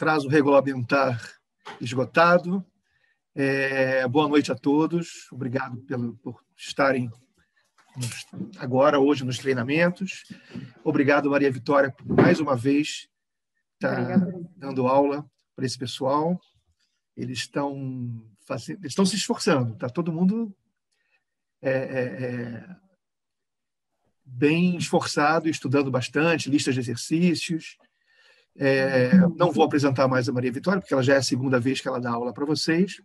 prazo regulamentar esgotado. Boa noite a todos. Obrigado por estarem hoje nos treinamentos. Obrigado, Maria Vitória, por mais uma vez estar dando aula para esse pessoal. Eles estão se esforçando. Está todo mundo bem esforçado, estudando bastante, listas de exercícios. Não vou apresentar mais a Maria Vitória, porque ela já é a segunda vez que ela dá aula para vocês.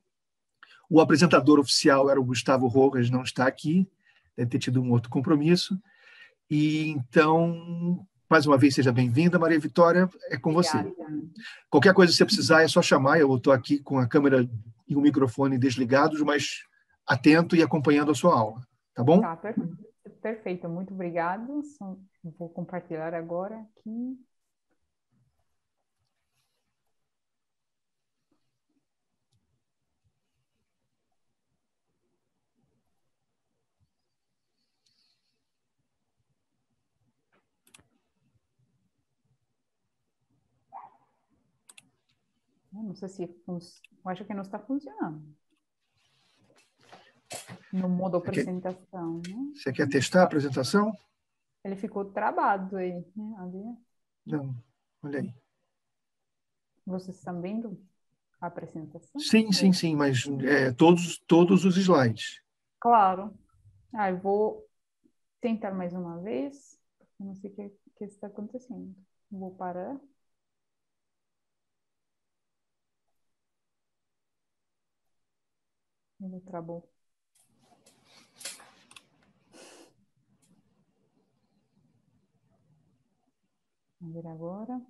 O apresentador oficial era o Gustavo Rojas, não está aqui, deve ter tido um outro compromisso. E então, mais uma vez, seja bem-vinda, Maria Vitória, é com você. Qualquer coisa que você precisar, é só chamar. Eu estou aqui com a câmera e o microfone desligados, mas atento e acompanhando a sua aula, tá bom? Tá, perfeito. Muito obrigado. Vou compartilhar agora aqui. Não sei se eu acho que não está funcionando. No modo apresentação, né? Você quer testar a apresentação? Ele ficou travado aí, né? Ali. Não, olha aí. Vocês estão vendo a apresentação? Sim, mas todos os slides. Claro. Eu vou tentar mais uma vez. Não sei o que está acontecendo. Vou parar. Ele travou. Vamos ver agora.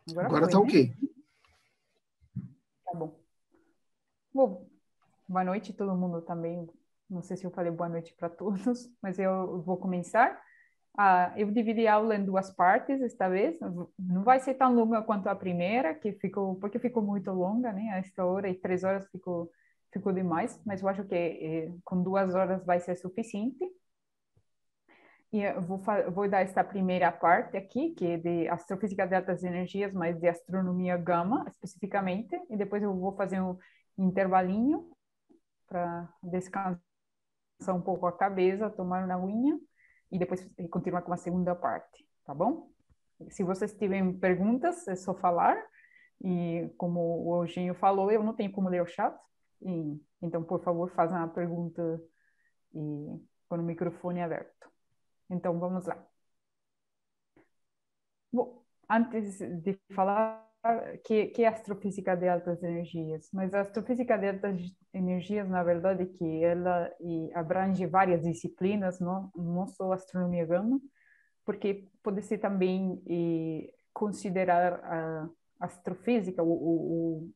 Agora foi, está né? ok. Tá bom. Bom, boa noite todo mundo também. Não sei se eu falei boa noite para todos, mas eu vou começar. Eu dividi a aula em duas partes esta vez. Não vai ser tão longa quanto a primeira, porque ficou muito longa, né? Esta hora e 3 horas ficou demais, mas eu acho que com 2 horas vai ser suficiente. E eu vou dar esta primeira parte aqui, que é de astrofísica de altas energias, mas de astronomia gama, especificamente, e depois eu vou fazer um intervalinho para descansar um pouco a cabeça, tomar uma aguinha, e depois continuar com a segunda parte, tá bom? Se vocês tiverem perguntas, é só falar, e como o Eugênio falou, eu não tenho como ler o chat, então, por favor, façam a pergunta com o microfone aberto. Então, vamos lá. Bom, antes de falar que é a astrofísica de altas energias, mas a astrofísica de altas energias, na verdade, que ela abrange várias disciplinas, não só astronomia gama, porque pode ser também considerar a astrofísica, o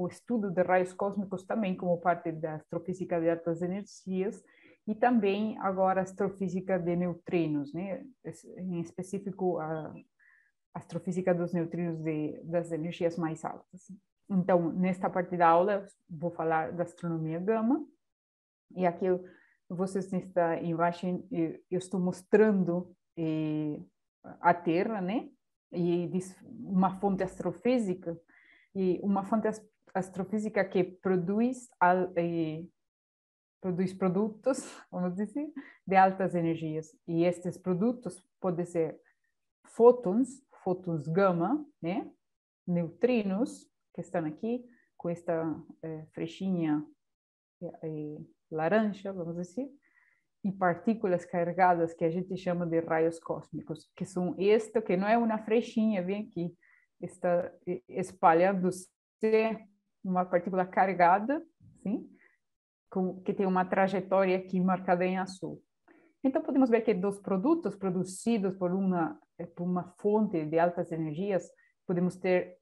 estudo de raios cósmicos também como parte da astrofísica de altas energias, e também agora a astrofísica de neutrinos, né? Em específico a astrofísica dos neutrinos das energias mais altas. Então, nesta parte da aula, vou falar da astronomia gama, e aqui vocês nesta imagem eu estou mostrando a Terra, né? E uma fonte astrofísica, e uma fonte astrofísica que produz produtos, vamos dizer, de altas energias. E estes produtos podem ser fótons gama, né? Neutrinos, que estão aqui, com esta flechinha laranja, vamos dizer, e partículas carregadas que a gente chama de raios cósmicos, que são que não é uma flechinha, vem aqui, está espalhando-se uma partícula carregada, sim? Que tem uma trajetória aqui marcada em azul. Então, podemos ver que dos produtos produzidos por uma fonte de altas energias, podemos ter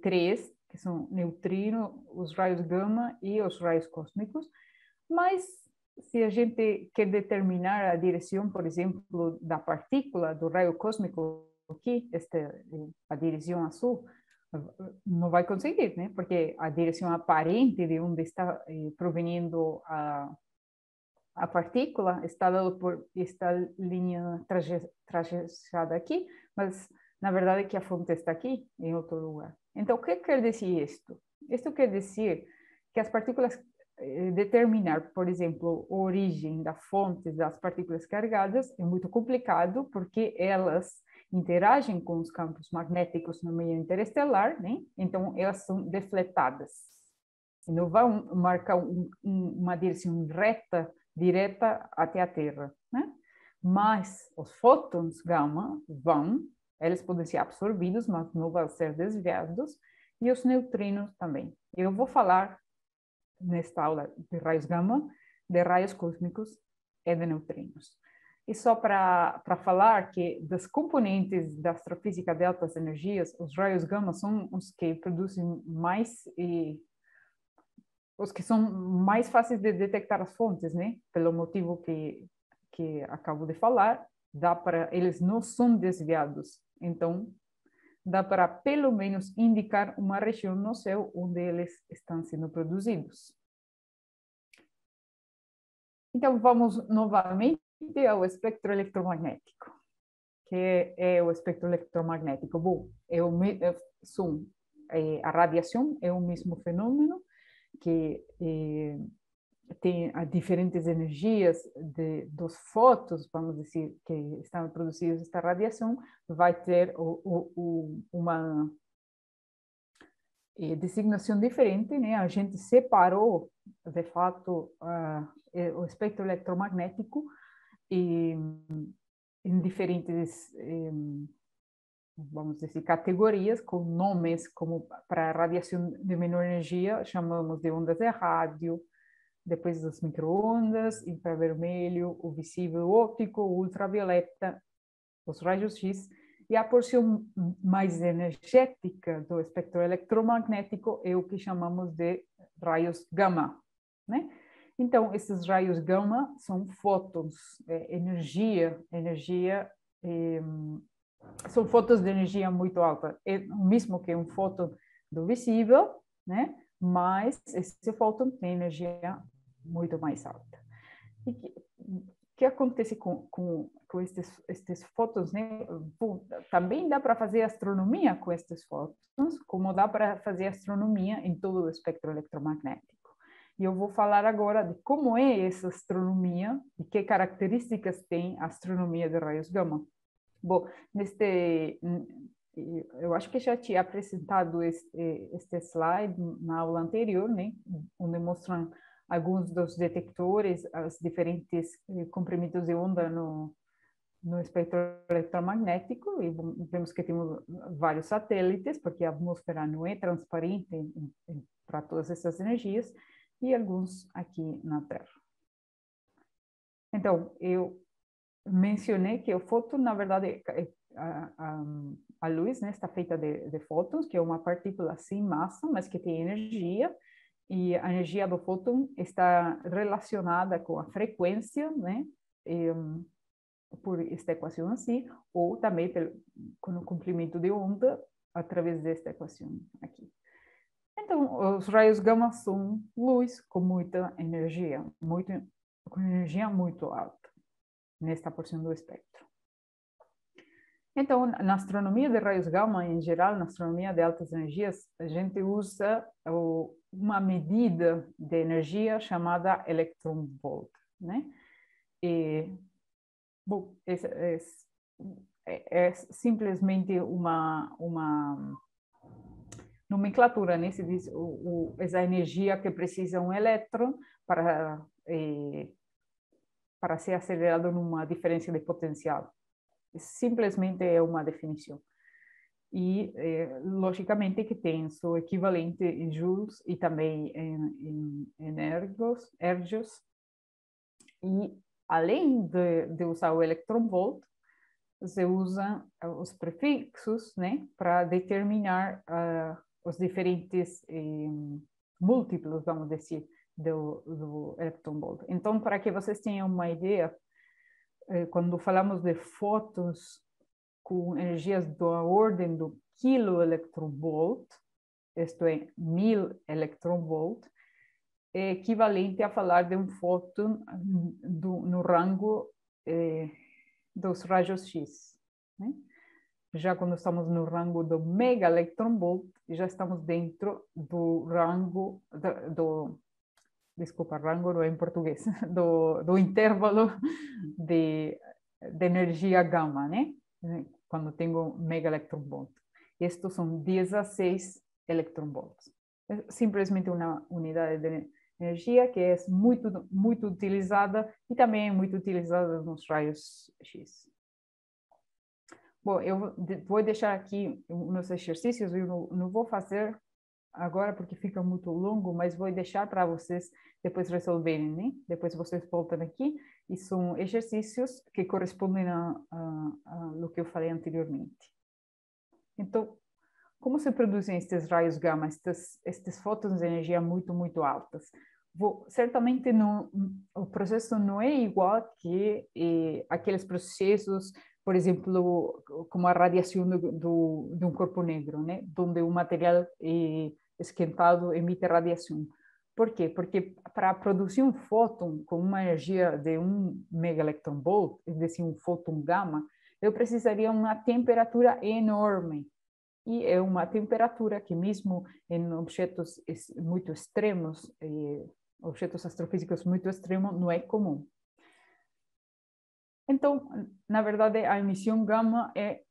3, que são neutrino, os raios gama e os raios cósmicos, mas se a gente quer determinar a direção, por exemplo, da partícula, do raio cósmico aqui, a direção azul, não vai conseguir, né? Porque a direção aparente de onde está provenindo a partícula está dado por esta linha trajejada aqui, mas na verdade que a fonte está aqui, em outro lugar. Então, o que quer dizer isto? Isto quer dizer que as partículas, determinar, por exemplo, a origem da fonte das partículas carregadas é muito complicado, porque elas interagem com os campos magnéticos no meio interestelar, né? Então elas são defletadas. E não vão marcar uma direção reta, direta até a Terra, né? Mas os fótons gama eles podem ser absorvidos, mas não vão ser desviados, e os neutrinos também. Eu vou falar nesta aula de raios gama, de raios cósmicos e de neutrinos. E só para falar que das componentes da astrofísica de altas energias, os raios gama são os que produzem mais, os que são mais fáceis de detectar as fontes, né? Pelo motivo que acabo de falar, eles não são desviados. Então, dá para pelo menos indicar uma região no céu onde eles estão sendo produzidos. Então, vamos novamente ao espectro eletromagnético. Que é o espectro eletromagnético? Bom, a radiação é o mesmo fenômeno que tem diferentes energias dos fótons, vamos dizer, que estão produzidos esta radiação, vai ter uma designação diferente, né? A gente separou, de fato, o espectro eletromagnético em diferentes, vamos dizer, categorias, com nomes, como para radiação de menor energia, chamamos de ondas de rádio, depois das microondas, infravermelho, o visível óptico, o ultravioleta, os raios X, e a porção mais energética do espectro eletromagnético é o que chamamos de raios gama, né? Então, esses raios gama são fótons, são fótons de energia muito alta, é o mesmo que um fóton do visível, né? Mas esse fóton tem energia muito mais alta. E que acontece com estes fótons, né? Bom, também dá para fazer astronomia com estes fótons, como dá para fazer astronomia em todo o espectro eletromagnético. E eu vou falar agora de como é essa astronomia e que características tem a astronomia de raios gama. Bom, eu acho que já tinha apresentado este slide na aula anterior, né? Onde mostram alguns dos detectores, os diferentes comprimentos de onda no espectro eletromagnético, e vemos que temos vários satélites, porque a atmosfera não é transparente para todas essas energias, e alguns aqui na Terra. Então, eu mencionei que o fóton, na verdade, a luz, né, está feita de fótons, que é uma partícula sem massa, mas que tem energia, e a energia do fóton está relacionada com a frequência, né, por esta equação assim, ou também com o comprimento de onda através desta equação aqui. Então, os raios gama são luz com muita energia, com energia muito alta nesta porção do espectro. Então, na astronomia de raios gama, em geral, na astronomia de altas energias, a gente usa uma medida de energia chamada electron-volt, né? Bom, é simplesmente uma nomenclatura, né? Se diz essa energia que precisa um elétron para ser acelerado numa diferença de potencial. Simplesmente é uma definição. E, logicamente, que tem seu equivalente em joules e também em ergos. E, além de usar o electron-volt, você usa os prefixos, né, para determinar os diferentes múltiplos, vamos dizer, do electron-volt. Então, para que vocês tenham uma ideia, quando falamos de fótons, com energias da ordem do quiloelectronvolt, isto é, 1000 electronvolt, é equivalente a falar de um fóton no rango dos raios X, né? Já quando estamos no rango do mega electronvolt, já estamos dentro do rango desculpa, rango não é em português, do intervalo de energia gama, né? Quando tenho mega electronvolt. Estes são 16 electronvolts. É simplesmente uma unidade de energia que é muito utilizada e também é muito utilizada nos raios X. Bom, eu vou deixar aqui uns exercícios, eu não vou fazer agora porque fica muito longo, mas vou deixar para vocês depois resolverem, né? Depois vocês voltam aqui e são exercícios que correspondem ao que eu falei anteriormente. Então, como se produzem estes raios gama, estes fótons de energia muito altas? Certamente o processo não é igual que aqueles processos, por exemplo, como a radiação de um corpo negro, né? Onde o material esquentado emite radiação. Por quê? Porque para produzir um fóton com uma energia de 1 megaelectronvolt, é decir, um fóton gama, eu precisaria uma temperatura enorme. E é uma temperatura que mesmo em objetos muito extremos, objetos astrofísicos muito extremos, não é comum. Então, na verdade, a emissão gama é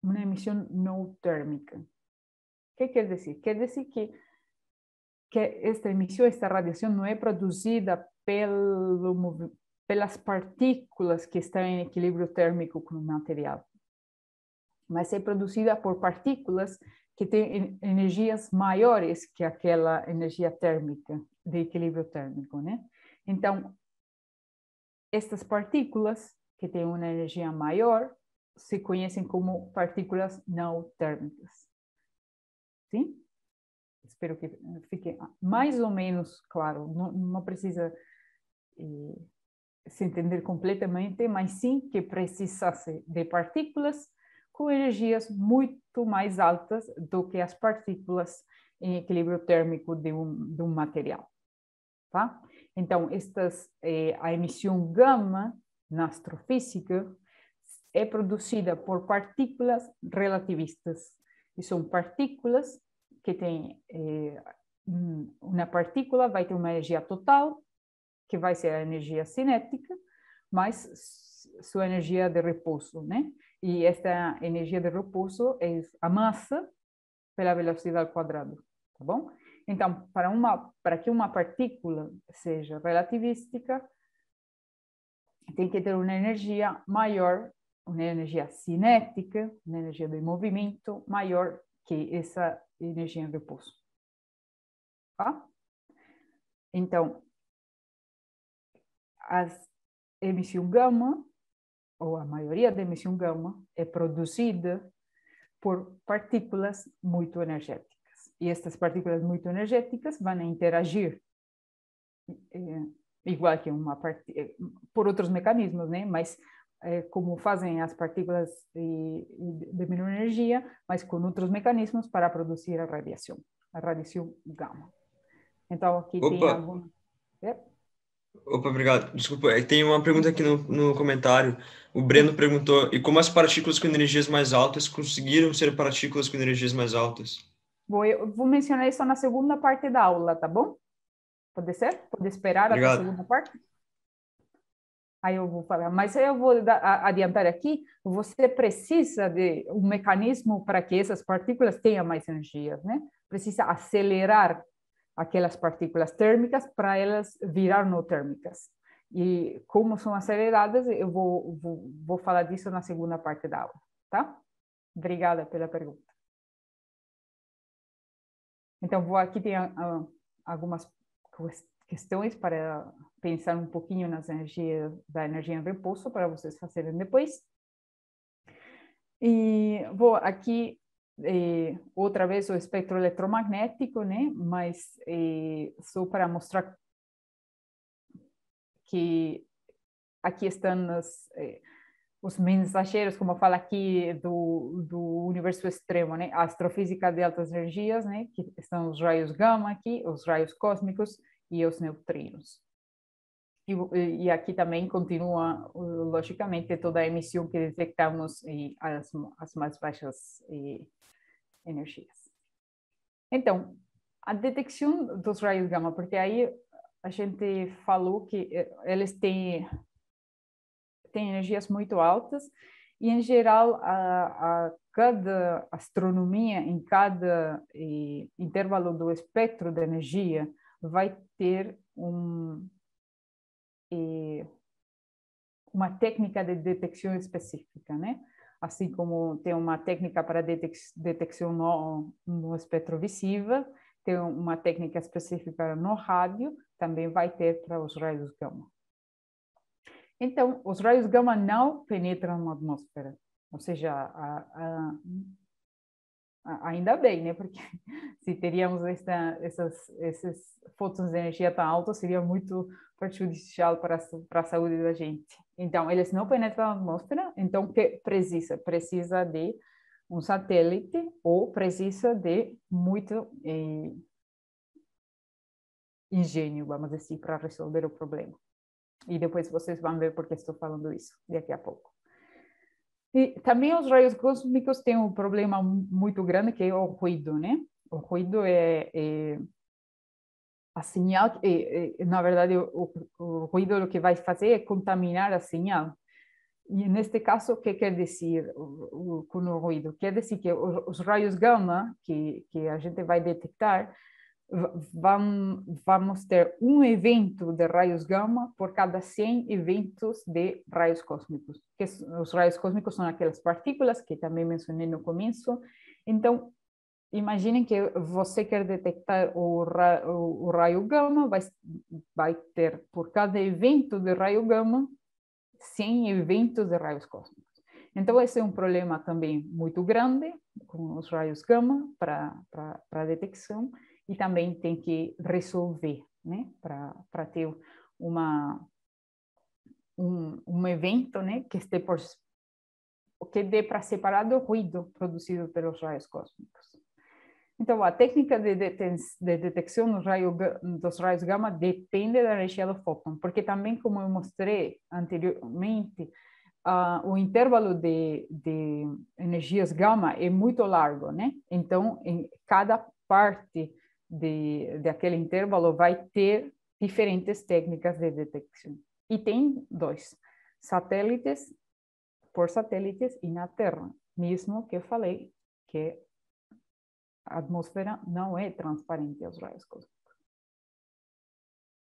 uma emissão não térmica. O que quer dizer? Quer dizer que esta emissão, esta radiação não é produzida pelas partículas que estão em equilíbrio térmico com o material, mas é produzida por partículas que têm energias maiores que aquela energia térmica, de equilíbrio térmico, né? Então, estas partículas que têm uma energia maior se conhecem como partículas não térmicas. Sim? Espero que fique mais ou menos claro. Não precisa se entender completamente, mas sim que precisasse de partículas com energias muito mais altas do que as partículas em equilíbrio térmico de um material. Tá? Então, a emissão gama na astrofísica é produzida por partículas relativistas. E são partículas que têm... uma partícula vai ter uma energia total, que vai ser a energia cinética, mais sua energia de repouso, né? E esta energia de repouso é a massa pela velocidade ao quadrado, tá bom? Então, para que uma partícula seja relativística, tem que ter uma energia maior, uma energia cinética, uma energia de movimento maior que essa energia em repouso. Tá? Então, a emissão gama, ou a maioria da emissão gama, é produzida por partículas muito energéticas. E estas partículas muito energéticas vão interagir, igual que por outros mecanismos, né? Mas como fazem as partículas de menor energia, mas com outros mecanismos para produzir a radiação gama. Então, aqui tem algum... Opa, obrigado. Desculpa, tem uma pergunta aqui no comentário. O Breno perguntou, e como as partículas com energias mais altas conseguiram ser partículas com energias mais altas? Eu vou mencionar isso na segunda parte da aula, tá bom? Pode ser? Pode esperar até a segunda parte? Aí eu vou falar, mas eu vou adiantar aqui, você precisa de um mecanismo para que essas partículas tenham mais energia, né? Precisa acelerar aquelas partículas térmicas para elas virar não térmicas. E como são aceleradas, eu vou falar disso na segunda parte da aula, tá? Obrigada pela pergunta. Então, aqui tem algumas questões para pensar um pouquinho nas energias da energia em repouso para vocês fazerem depois. E vou aqui outra vez o espectro eletromagnético, né? Mas só para mostrar que aqui estão os mensageiros, como fala aqui, do universo extremo, né? A astrofísica de altas energias, né? Que estão os raios gama aqui, os raios cósmicos e os neutrinos. E aqui também continua, logicamente, toda a emissão que detectamos e as mais baixas energias. Então, a detecção dos raios gama, porque aí a gente falou que eles têm energias muito altas e, em geral, a cada astronomia, em cada intervalo do espectro de energia, vai ter uma técnica de detecção específica, né? Assim como tem uma técnica para detecção no espectro visível, tem uma técnica específica no rádio, também vai ter para os raios gama. Então, os raios gama não penetram na atmosfera, ou seja, ainda bem, né? Porque se teríamos esses fótons de energia tão altos, seria muito prejudicial para a saúde da gente. Então, eles não penetram na atmosfera, então o que precisa? Precisa de um satélite ou precisa de muito engenho, vamos dizer, para resolver o problema. E depois vocês vão ver por que estou falando isso daqui a pouco. E também os raios cósmicos têm um problema muito grande, que é o ruído, né? O ruído é a señal, na verdade, o ruído o que vai fazer é contaminar a señal. E neste caso, o que quer dizer com o ruído? Quer dizer que os raios gama que a gente vai detectar, vamos ter um evento de raios gama por cada 100 eventos de raios cósmicos. Que os raios cósmicos são aquelas partículas que também mencionei no começo. Então, imaginem que você quer detectar o raio gama, vai ter por cada evento de raio gama 100 eventos de raios cósmicos. Então, esse é um problema também muito grande com os raios gama para a detecção, e também tem que resolver, né, para ter um evento, né, que dê para separar do ruído produzido pelos raios cósmicos. Então, a técnica de detecção dos raios gama depende da energia do fóton, porque também, como eu mostrei anteriormente, o intervalo de energias gama é muito largo, né? Então, em cada parte daquele intervalo vai ter diferentes técnicas de detecção. E tem dois, por satélites e na Terra, mesmo que eu falei que a atmosfera não é transparente aos raios cósmicos.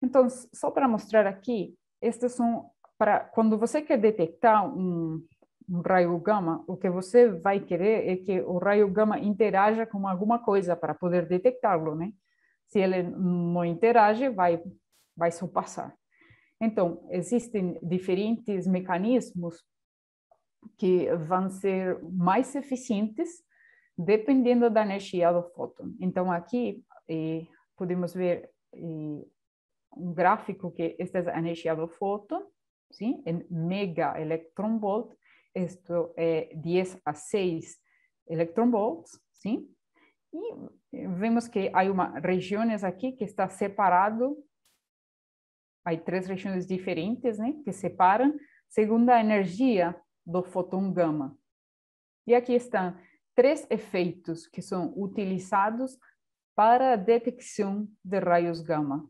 Então, só para mostrar aqui, estes são quando você quer detectar um raio gama, o que você vai querer é que o raio gama interaja com alguma coisa para poder detectá-lo, né? Se ele não interage, vai só passar. Então, existem diferentes mecanismos que vão ser mais eficientes dependendo da energia do fóton. Então, aqui podemos ver um gráfico que esta é a energia do fóton, sim, em mega electronvolt. Isto é 10 a 6 electronvolts, sim. E vemos que há regiões aqui que está separado. Há 3 regiões diferentes, né, que separam segundo a energia do fóton gama. E aqui estão 3 efeitos que são utilizados para a detecção de raios gama.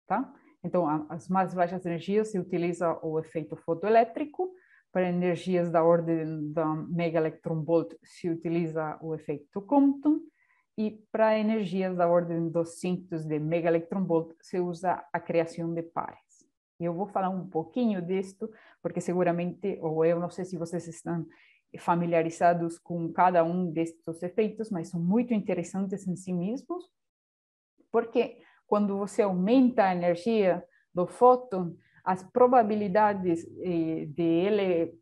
Tá? Então, as mais baixas energias se utiliza o efeito fotoelétrico, para energias da ordem da megaelectronvolt se utiliza o efeito Compton, e para energias da ordem dos centos de megaelectronvolt se usa a criação de pares. Eu vou falar um pouquinho disto, porque seguramente, ou eu não sei se vocês estão familiarizados com cada um destes efeitos, mas são muito interessantes em si mesmos, porque quando você aumenta a energia do fóton, as probabilidades de ele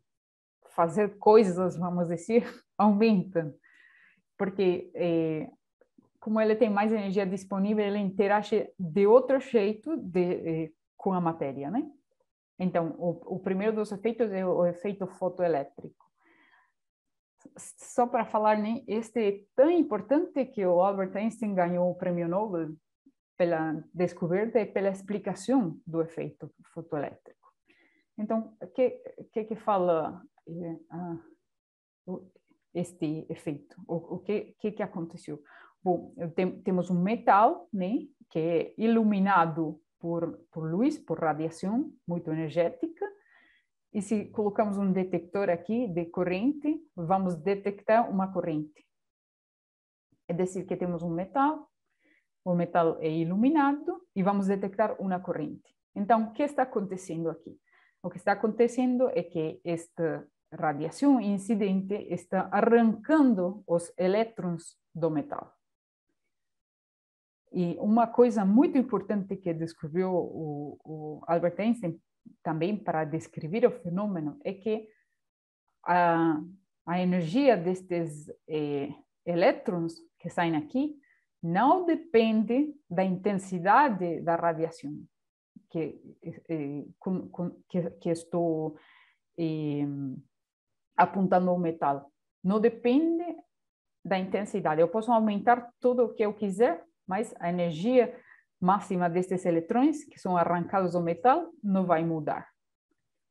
fazer coisas, vamos dizer, aumentam. Porque como ele tem mais energia disponível, ele interage de outro jeito com a matéria, né? Então, o primeiro dos efeitos é o efeito fotoelétrico. Só para falar, né, este é tão importante que o Albert Einstein ganhou o prêmio Nobel pela descoberta e pela explicação do efeito fotoelétrico. Então, o que fala este efeito? O que aconteceu? Bom, temos um metal, né, que é iluminado por luz, por radiação muito energética, e se colocamos um detector aqui de corrente, vamos detectar uma corrente. É decir, que temos um metal, o metal é iluminado e vamos detectar uma corrente. Então, o que está acontecendo aqui? O que está acontecendo é que esta radiação incidente está arrancando os elétrons do metal. E uma coisa muito importante que descobriu o Albert Einstein, também para descrever o fenômeno, é que a energia destes elétrons que saem aqui não depende da intensidade da radiação que estou apontando ao metal. Não depende da intensidade. Eu posso aumentar tudo o que eu quiser, mas a energia máxima destes eletrões, que são arrancados do metal, não vai mudar.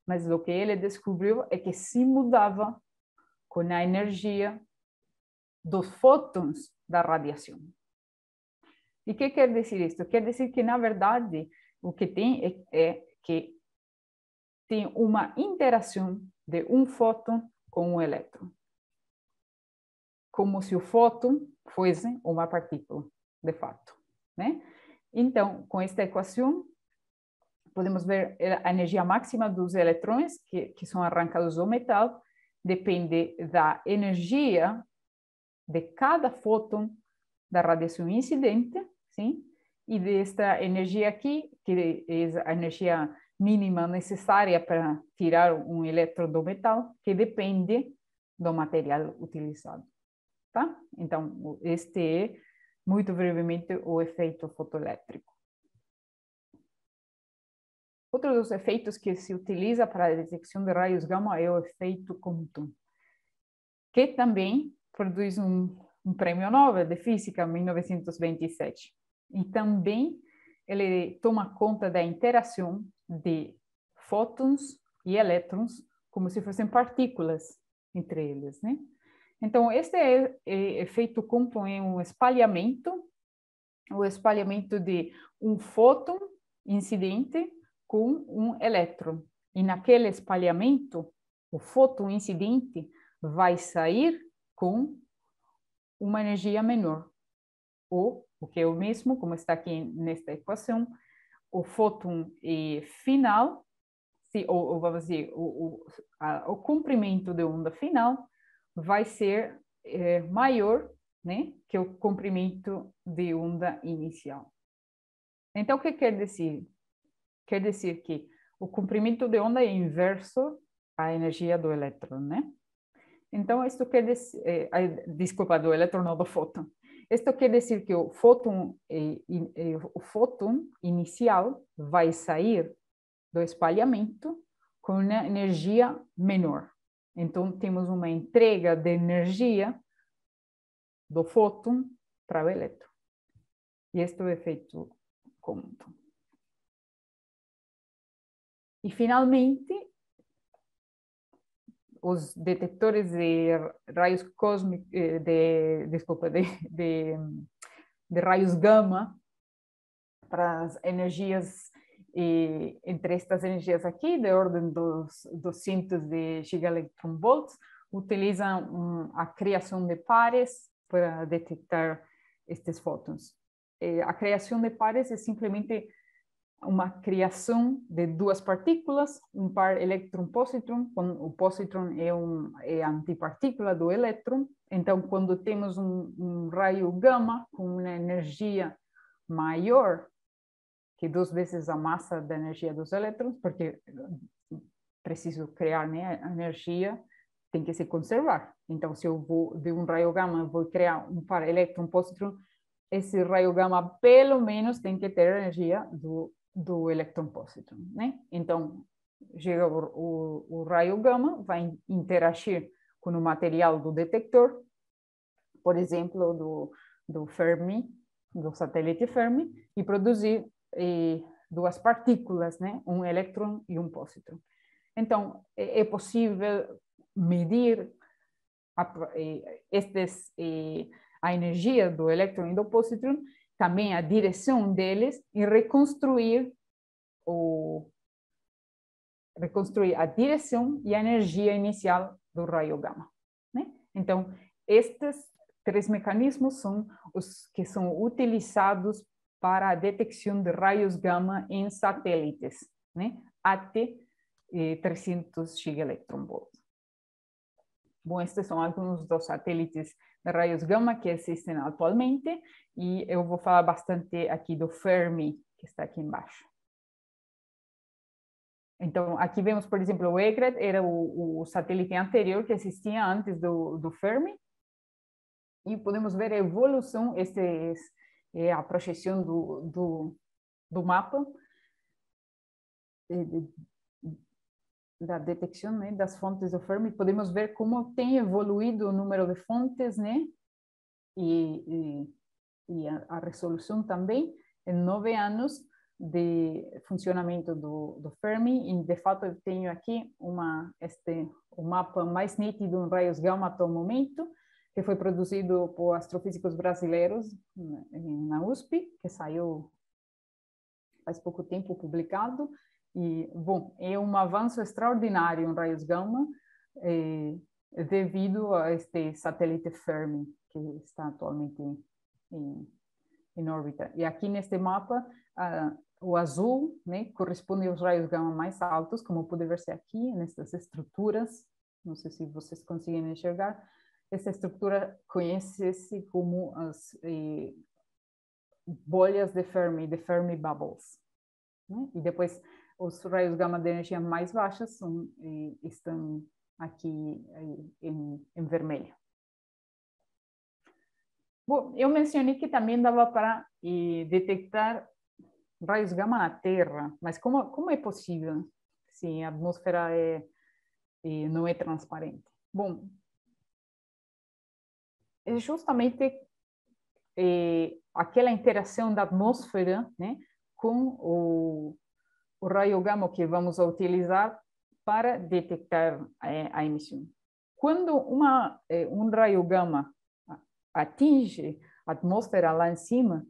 Mas o que ele descobriu é que se mudava com a energia dos fótons da radiação. E o que quer dizer isso? Quer dizer que, na verdade, o que tem é que tem uma interação de um fóton com um elétron. Como se o fóton fosse uma partícula, de fato, né? Então, com esta equação, podemos ver a energia máxima dos eletrões que são arrancados do metal depende da energia de cada fóton da radiação incidente, sim? E desta energia aqui, que é a energia mínima necessária para tirar um elétron do metal, que depende do material utilizado, tá? Então, este é, muito brevemente, o efeito fotoelétrico. Outro dos efeitos que se utiliza para a detecção de raios gama é o efeito Compton, que também produz um prêmio Nobel de Física em 1927. E também ele toma conta da interação de fótons e elétrons como se fossem partículas entre eles, né? Então, este efeito Compton é um espalhamento, o espalhamento de um fóton incidente com um elétron. E naquele espalhamento, o fóton incidente vai sair com uma energia menor. Ou, o que é o mesmo, como está aqui nesta equação, o fóton final, ou vamos dizer, o comprimento de onda final vai ser maior, né, que o comprimento de onda inicial. Então, o que quer dizer? Quer dizer que o comprimento de onda é inverso à energia do elétron, né? Então, isto quer dizer, desculpa, do elétron ou do fóton. Isto quer dizer que o fóton inicial vai sair do espalhamento com uma energia menor. Então, temos uma entrega de energia do fóton para o elétron. E este é o efeito Compton. E, finalmente, os detectores de raios cósmicos, de raios gama para as energias, entre estas energias aqui, de ordem dos cientos de gigaelectronvolts, utilizam a criação de pares para detectar estes fótons. A criação de pares é simplesmente uma criação de duas partículas, um par elétron-positron, o positron é a antipartícula do elétron. Então, quando temos um raio gama com uma energia maior que 2 vezes a massa da energia dos elétrons, porque preciso criar, né, a energia, tem que se conservar. Então, se eu vou de um raio gama, vou criar um par elétron-positron, esse raio gama pelo menos tem que ter a energia do elétron-positron, né? Então, chega o raio gama, vai interagir com o material do detector, por exemplo, do Fermi, do satélite Fermi, e produzir duas partículas, né? Um elétron e um pósitron. Então, é possível medir a energia do elétron e do pósitron, também a direção deles, e reconstruir a direção e a energia inicial do raio gama, né? Então, estes três mecanismos são os que são utilizados para a detecção de raios gama em satélites, né? Até 300 gigaelectronvolt. Bom, estes são alguns dos satélites de raios gama que existem atualmente, e eu vou falar bastante aqui do Fermi, que está aqui embaixo. Então, aqui vemos, por exemplo, o Egret era o satélite anterior que existia antes do Fermi, e podemos ver a evolução, a projeção do mapa da detecção, né, das fontes do Fermi. Podemos ver como tem evoluído o número de fontes, né, e a resolução também em 9 anos de funcionamento do Fermi. E, de fato, eu tenho aqui o mapa mais nítido em raios gama até o momento, que foi produzido por astrofísicos brasileiros na USP, que saiu faz pouco tempo publicado. E, bom, é um avanço extraordinário em raios gama, devido a este satélite Fermi, que está atualmente em órbita. E aqui neste mapa, o azul, né, corresponde aos raios gama mais altos, como pode ver-se aqui, nessas estruturas. Não sei se vocês conseguem enxergar. Essa estrutura conhece-se como as bolhas de Fermi Bubbles, né? E depois, os raios gama de energia mais baixas estão aqui em vermelho. Bom, eu mencionei que também dava para detectar raios gama na Terra, mas como é possível se a atmosfera não é transparente? Bom, é justamente aquela interação da atmosfera, né, com o raio gama que vamos utilizar para detectar a emissão. Quando um raio gama atinge a atmosfera lá em cima,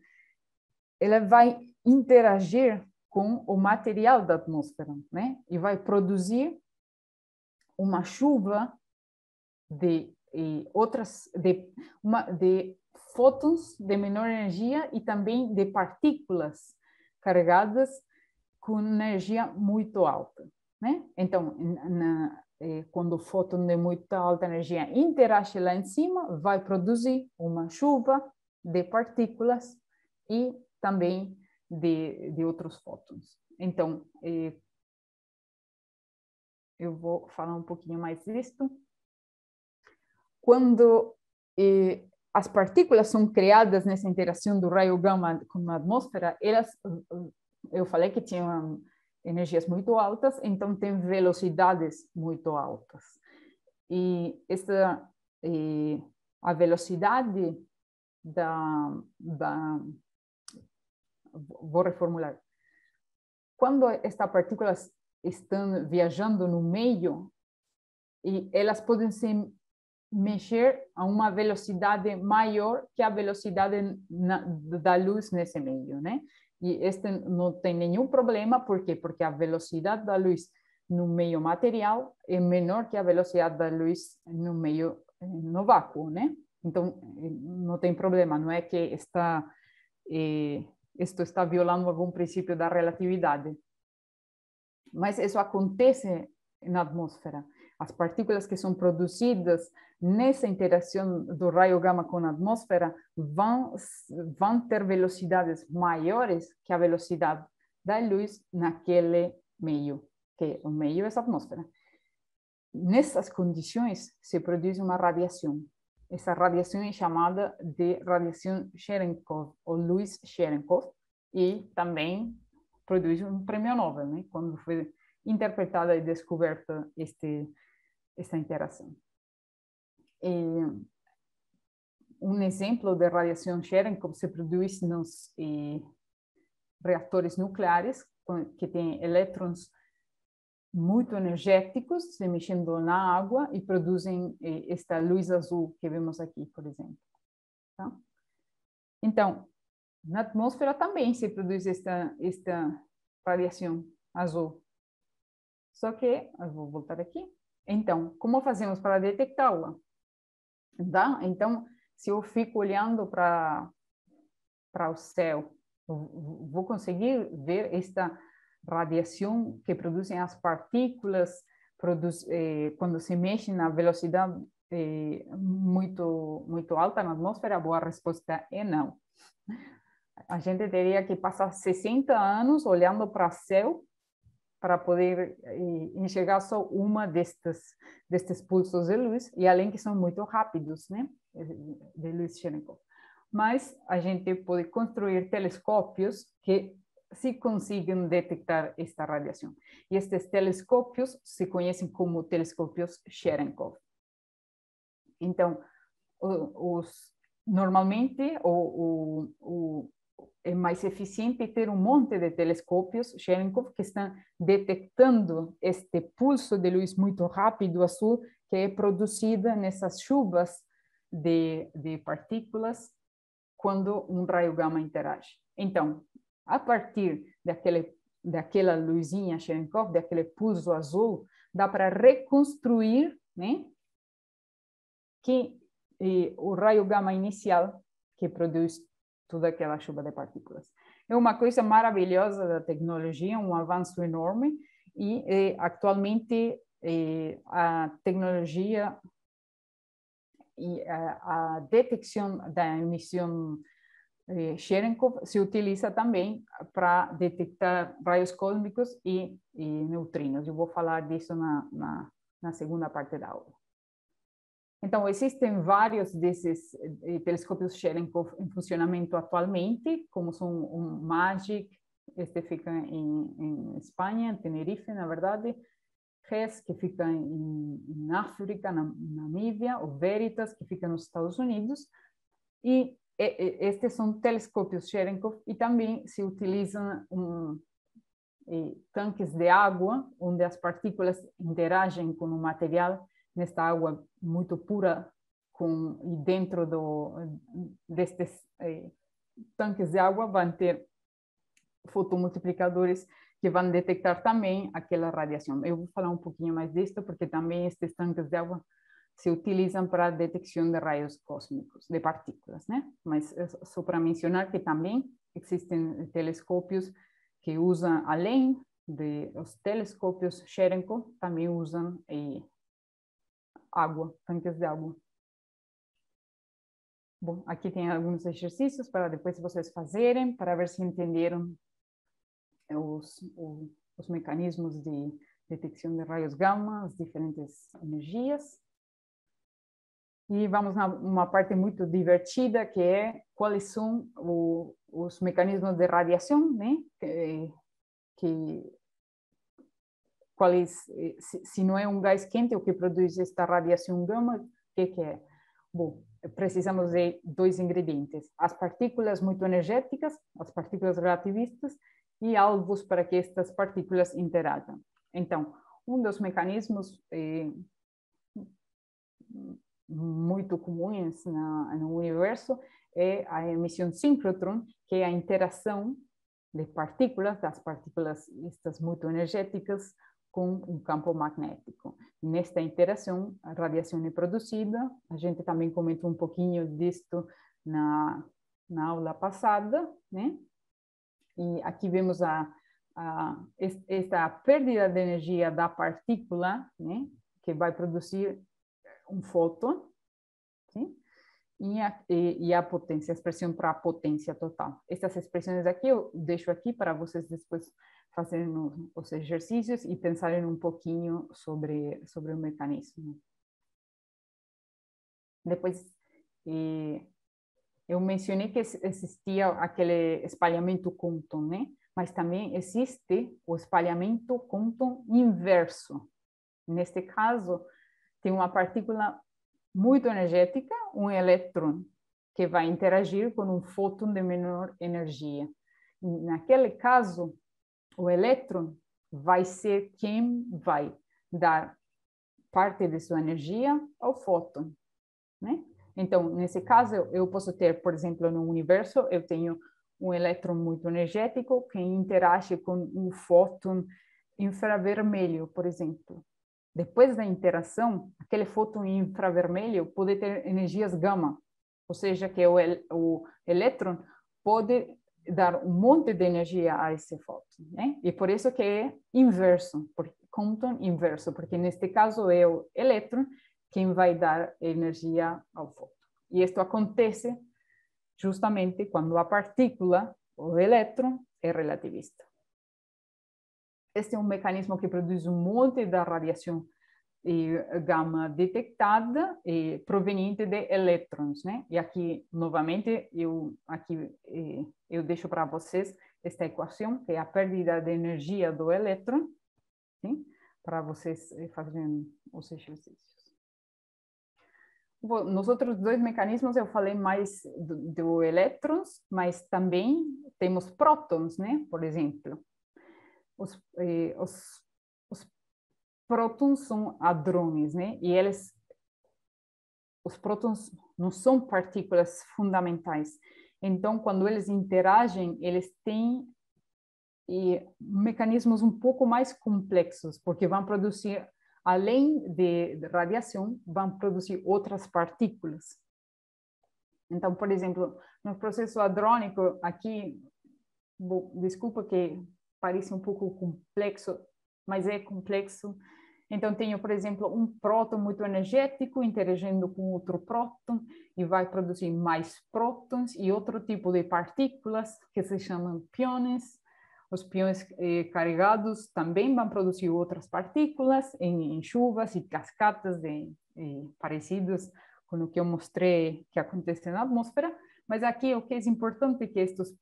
ela vai interagir com o material da atmosfera, né? E vai produzir uma chuva de fótons de menor energia e também de partículas carregadas com energia muito alta, né? Então, quando o fóton de muito alta energia interage lá em cima, vai produzir uma chuva de partículas e também de outros fótons. Então, eu vou falar um pouquinho mais disto. Quando as partículas são criadas nessa interação do raio gama com a atmosfera, eu falei que tinham energias muito altas, então tem velocidades muito altas. E a velocidade vou reformular. Quando estas partículas estão viajando no meio, e elas podem se mexer a uma velocidade maior que a velocidade da luz nesse meio, né? E este não tem nenhum problema, por quê? Porque a velocidade da luz no meio material é menor que a velocidade da luz no vácuo, né? Então, não tem problema, não é que isto está violando algum princípio da relatividade. Mas isso acontece na atmosfera. As partículas que são produzidas nessa interação do raio gama com a atmosfera vão ter velocidades maiores que a velocidade da luz naquele meio, que o meio é a atmosfera. Nessas condições se produz uma radiação. Essa radiação é chamada de radiação Cherenkov, ou luz Cherenkov, e também produz um prêmio Nobel, né? Quando foi interpretada e descoberta esta interação. Um exemplo de radiação Cherenkov se produz nos reatores nucleares, que têm elétrons muito energéticos se mexendo na água e produzem esta luz azul que vemos aqui, por exemplo. Tá? Então, na atmosfera também se produz esta radiação azul. Só que, eu vou voltar aqui. Então, como fazemos para detectá-la? Tá? Então, se eu fico olhando para o céu, vou conseguir ver esta radiação que produzem as partículas quando se mexem na velocidade muito alta na atmosfera? A boa resposta é não. A gente teria que passar 60 anos olhando para o céu para poder enxergar só uma destes pulsos de luz, e além que são muito rápidos, né, de luz Cherenkov. Mas a gente pode construir telescópios que se consigam detectar esta radiação. E estes telescópios se conhecem como telescópios Cherenkov. Então, normalmente, é mais eficiente ter um monte de telescópios Cherenkov que estão detectando este pulso de luz muito rápido azul que é produzida nessas chuvas de partículas quando um raio gama interage. Então, a partir daquela luzinha Cherenkov, daquele pulso azul, dá para reconstruir, né, o raio gama inicial que produz toda aquela chuva de partículas. É uma coisa maravilhosa da tecnologia, um avanço enorme, e atualmente a tecnologia e a detecção da emissão Cherenkov se utiliza também para detectar raios cósmicos e neutrinos. Eu vou falar disso na segunda parte da aula. Então, existem vários desses telescópios Cherenkov em funcionamento atualmente, como são o MAGIC, este fica em Espanha, em Tenerife, na verdade, RES, que fica em África, na Namíbia, o VERITAS, que fica nos Estados Unidos, e estes são telescópios Cherenkov, e também se utilizam tanques de água, onde as partículas interagem com o material nesta água muito pura, e dentro destes tanques de água vão ter fotomultiplicadores que vão detectar também aquela radiação. Eu vou falar um pouquinho mais disto, porque também estes tanques de água se utilizam para a detecção de raios cósmicos, de partículas, né? Mas só para mencionar que também existem telescópios que usam, além dos telescópios Cherenkov, também usam água, tanques de água. Bom, aqui tem alguns exercícios para depois vocês fazerem, para ver se entenderam os mecanismos de detecção de raios gama, as diferentes energias. E vamos a uma parte muito divertida, que é quais são os mecanismos de radiação, né? Se não é um gás quente o que produz esta radiação gama, o que é? Bom, precisamos de dois ingredientes: as partículas muito energéticas, as partículas relativistas, e alvos para que estas partículas interajam. Então, um dos mecanismos muito comuns no universo é a emissão síncrotron, que é a interação de partículas, das partículas estas muito energéticas, com um campo magnético. Nesta interação, a radiação é produzida. A gente também comentou um pouquinho disto na aula passada, né? E aqui vemos esta perda de energia da partícula, né? Que vai produzir um fóton, sim? E a potência, a expressão para a potência total. Essas expressões aqui eu deixo aqui para vocês depois fazerem os exercícios e pensarem um pouquinho sobre o mecanismo. Depois, eu mencionei que existia aquele espalhamento Compton, né? mas também existe o espalhamento Compton inverso. Neste caso, tem uma partícula muito energética, um elétron, que vai interagir com um fóton de menor energia. Naquele caso, o elétron vai ser quem vai dar parte de sua energia ao fóton, né? Então, nesse caso, eu posso ter, por exemplo, no universo, eu tenho um elétron muito energético que interage com um fóton infravermelho, por exemplo. Depois da interação, aquele fóton infravermelho pode ter energias gama, ou seja, que o elétron pode dar um monte de energia a esse fóton, né? E por isso que é inverso, Compton inverso, porque neste caso é o elétron quem vai dar energia ao fóton. E isto acontece justamente quando a partícula, o elétron, é relativista. Este é um mecanismo que produz um monte da radiação gama detectada proveniente de elétrons, né? E aqui, novamente, eu deixo para vocês esta equação, que é a perda de energia do elétron, sim? Para vocês fazerem os exercícios. Bom, nos outros dois mecanismos eu falei mais do elétrons, mas também temos prótons, né? Por exemplo, os prótons são hadrões, né? E os prótons não são partículas fundamentais. Então, quando eles interagem, eles têm mecanismos um pouco mais complexos, porque vão produzir, além de radiação, vão produzir outras partículas. Então, por exemplo, no processo hadrônico, aqui, desculpa que parece um pouco complexo, mas é complexo. Então, tenho, por exemplo, um próton muito energético interagindo com outro próton e vai produzir mais prótons e outro tipo de partículas que se chamam piões. Os piões carregados também vão produzir outras partículas em chuvas e cascatas parecidas com o que eu mostrei que acontece na atmosfera. Mas aqui o que é importante é que estes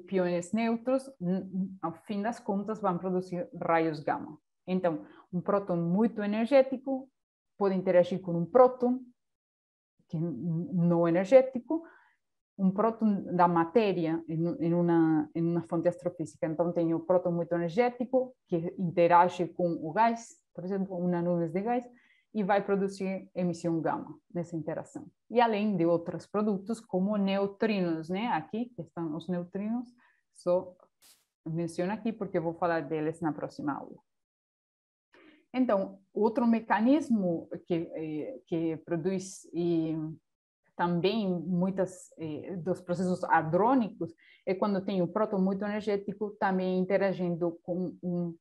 piões neutros, ao fim das contas, vão produzir raios gama. Então, um próton muito energético pode interagir com um próton que não energético, um próton da matéria em uma fonte astrofísica. Então, tem o próton muito energético que interage com o gás, por exemplo, uma nuvem de gás, e vai produzir emissão gama nessa interação. E além de outros produtos, como neutrinos, né? Aqui estão os neutrinos, só menciono aqui porque eu vou falar deles na próxima aula. Então, outro mecanismo que produz também muitas dos processos hadrônicos é quando tem um próton muito energético também interagindo com um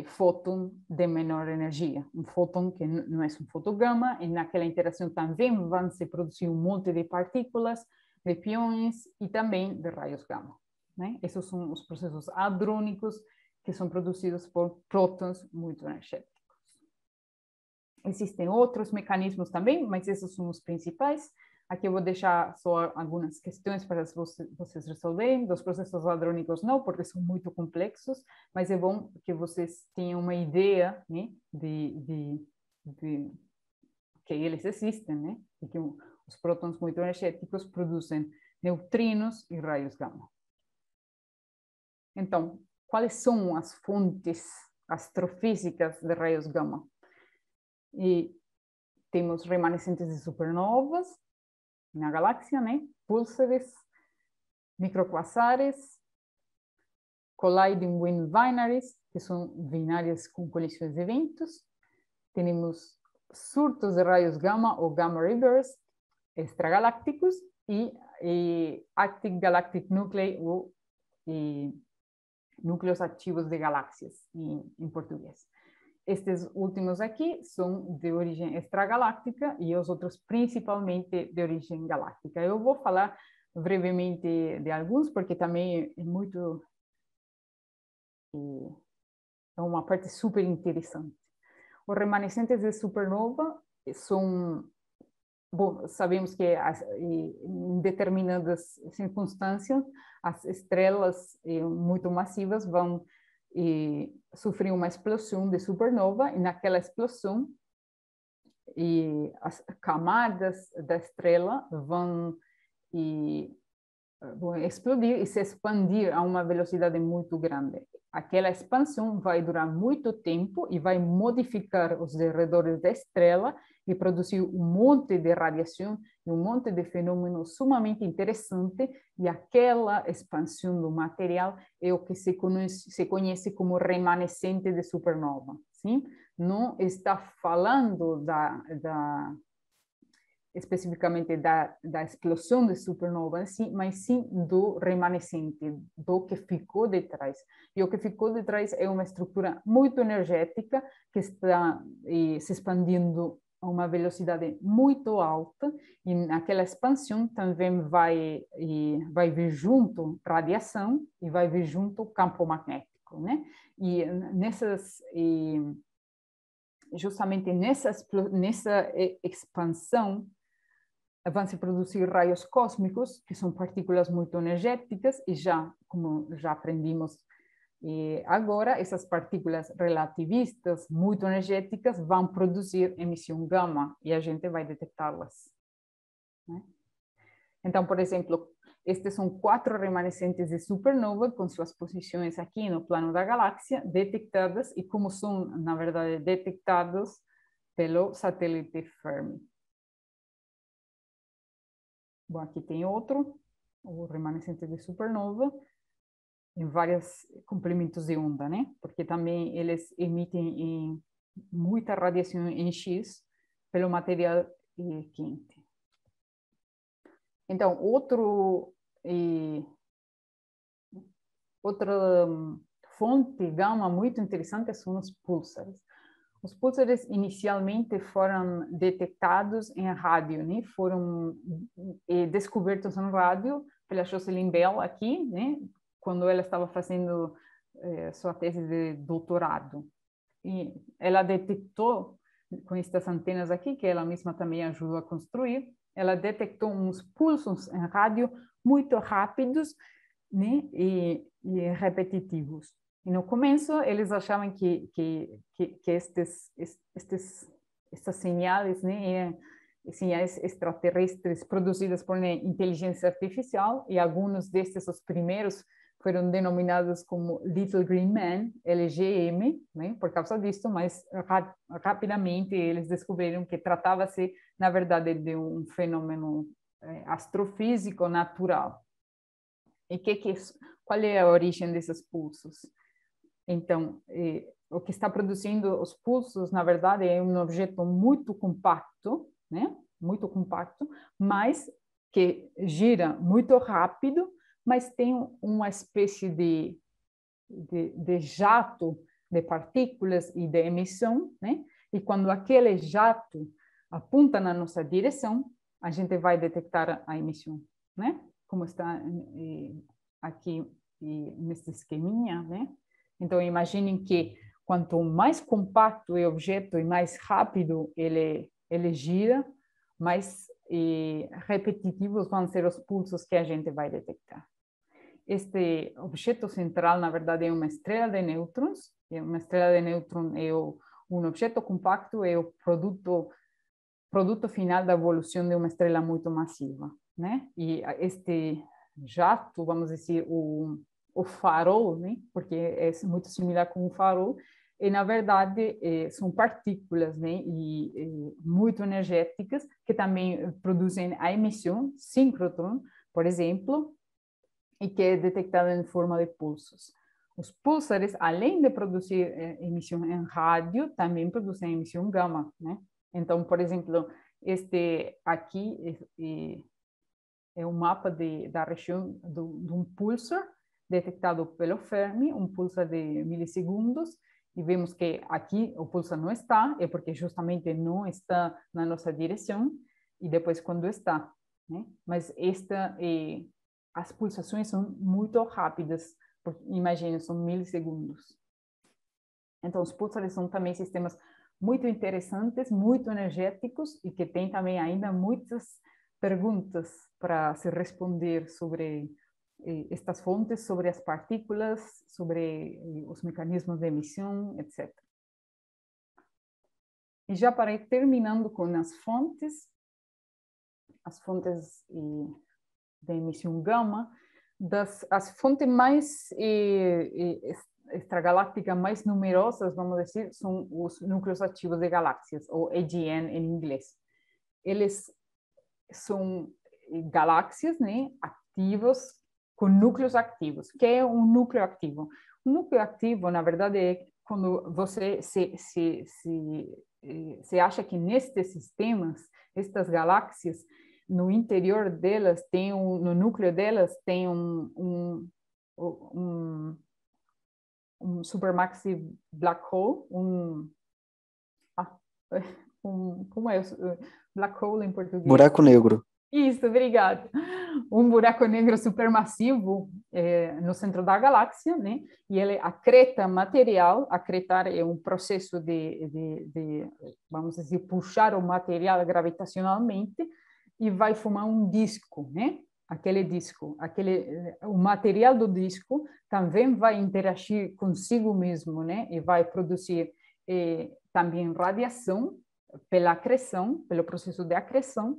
fóton de menor energia, um fóton que não é um fotogama, e naquela interação também vão se produzir um monte de partículas, de piões e também de raios gama, né? Esses são os processos hadrônicos que são produzidos por prótons muito energéticos. Existem outros mecanismos também, mas esses são os principais. Aqui eu vou deixar só algumas questões para vocês resolverem. Dos processos hadrônicos não, porque são muito complexos, mas é bom que vocês tenham uma ideia, né, de que eles existem, né, e que os prótons muito energéticos produzem neutrinos e raios gama. Então, quais são as fontes astrofísicas de raios gama? E temos remanescentes de supernovas na galáxia, né? Púlsares, microquasares, colliding wind binaries, que são binárias com colisões de eventos. Temos surtos de raios gama ou gamma rivers extragalácticos e active galactic nuclei ou núcleos ativos de galáxias, em português. Estes últimos aqui são de origem extragaláctica e os outros principalmente de origem galáctica. Eu vou falar brevemente de alguns, porque também é uma parte super interessante. Os remanescentes de supernova são bom, sabemos que em determinadas circunstâncias, as estrelas muito massivas vão sofrer uma explosão de supernova, e naquela explosão, as camadas da estrela vão explodir e se expandir a uma velocidade muito grande. Aquela expansão vai durar muito tempo e vai modificar os derredores da estrela e produzir um monte de radiação e um monte de fenômenos sumamente interessantes, e aquela expansão do material é o que se conhece como remanescente de supernova. Sim? Não está falando especificamente da explosão de supernova, sim, mas sim do remanescente, do que ficou de trás. E o que ficou de trás é uma estrutura muito energética que está se expandindo a uma velocidade muito alta, e naquela expansão também vai vir junto radiação e vai vir junto campo magnético, né? E justamente nessa expansão vão se produzir raios cósmicos, que são partículas muito energéticas, e como já aprendimos agora, essas partículas relativistas muito energéticas vão produzir emissão gama, e a gente vai detectá-las, né? Então, por exemplo, estes são 4 remanescentes de supernova com suas posições aqui no plano da galáxia, detectadas, e como são, na verdade, detectados pelo satélite Fermi. Bom, aqui tem outro, o remanescente de supernova, em vários comprimentos de onda, né? Porque também eles emitem muita radiação em X pelo material quente. Então, outra fonte gama muito interessante são os púlsares. Os púlsares inicialmente foram detectados em rádio, né? Foram descobertos em rádio pela Jocelyn Bell aqui, né? Quando ela estava fazendo sua tese de doutorado. E ela detectou, com estas antenas aqui, que ela mesma também ajudou a construir, ela detectou uns pulsos em rádio muito rápidos, né? E repetitivos. E no começo, eles achavam que estas señales, né, señales extraterrestres produzidas por inteligência artificial, e alguns destes, os primeiros, foram denominados como Little Green Men, LGM, né, por causa disso, mas rapidamente eles descobriram que tratava-se, na verdade, de um fenômeno astrofísico natural. E qual é a origem desses pulsos? Então, o que está produzindo os pulsos, na verdade, é um objeto muito compacto, né? Muito compacto, mas que gira muito rápido, mas tem uma espécie de jato de partículas e de emissão, né? E quando aquele jato aponta na nossa direção, a gente vai detectar a emissão, né? Como está aqui nesse esqueminha, né? Então, imaginem que quanto mais compacto é o objeto e mais rápido ele gira, mais repetitivos vão ser os pulsos que a gente vai detectar. Este objeto central, na verdade, é uma estrela de nêutrons. Uma estrela de nêutrons é um objeto compacto, é o produto final da evolução de uma estrela muito massiva, né? E este jato, vamos dizer, o farol, né? Porque é muito similar com o farol, e na verdade são partículas, né? E muito energéticas, que também produzem a emissão síncrotron, por exemplo, e que é detectada em forma de pulsos. Os pulsares, além de produzir emissão em rádio, também produzem emissão gama, né? Então, por exemplo, este aqui é um mapa da região de um pulsar detectado pelo Fermi, um pulsar de milissegundos, e vemos que aqui o pulsar não está, é porque justamente não está na nossa direção, e depois quando está, né? Mas as pulsações são muito rápidas, imagine, são milissegundos. Então, os pulsares são também sistemas muito interessantes, muito energéticos e que tem também ainda muitas perguntas para se responder sobre estas fontes, sobre as partículas, sobre os mecanismos de emissão, etc. E já para ir terminando com as fontes de emissão gama, as fontes mais extragalácticas mais numerosas, vamos dizer, são os núcleos ativos de galáxias, ou AGN em inglês. Eles são galáxias, né, ativos, com núcleos ativos. O que é um núcleo ativo? Um núcleo ativo, na verdade, é quando você se acha que nestes sistemas, estas galáxias, no interior delas, no núcleo delas, tem um supermassive black hole, como é black hole em português? Buraco negro. Isso, obrigado. Um buraco negro supermassivo no centro da galáxia, né? E ele acreta material. Acretar é um processo de vamos dizer, puxar o material gravitacionalmente e vai formar um disco, né? Aquele disco, o material do disco também vai interagir consigo mesmo, né? E vai produzir também radiação pela acreção, pelo processo de acreção.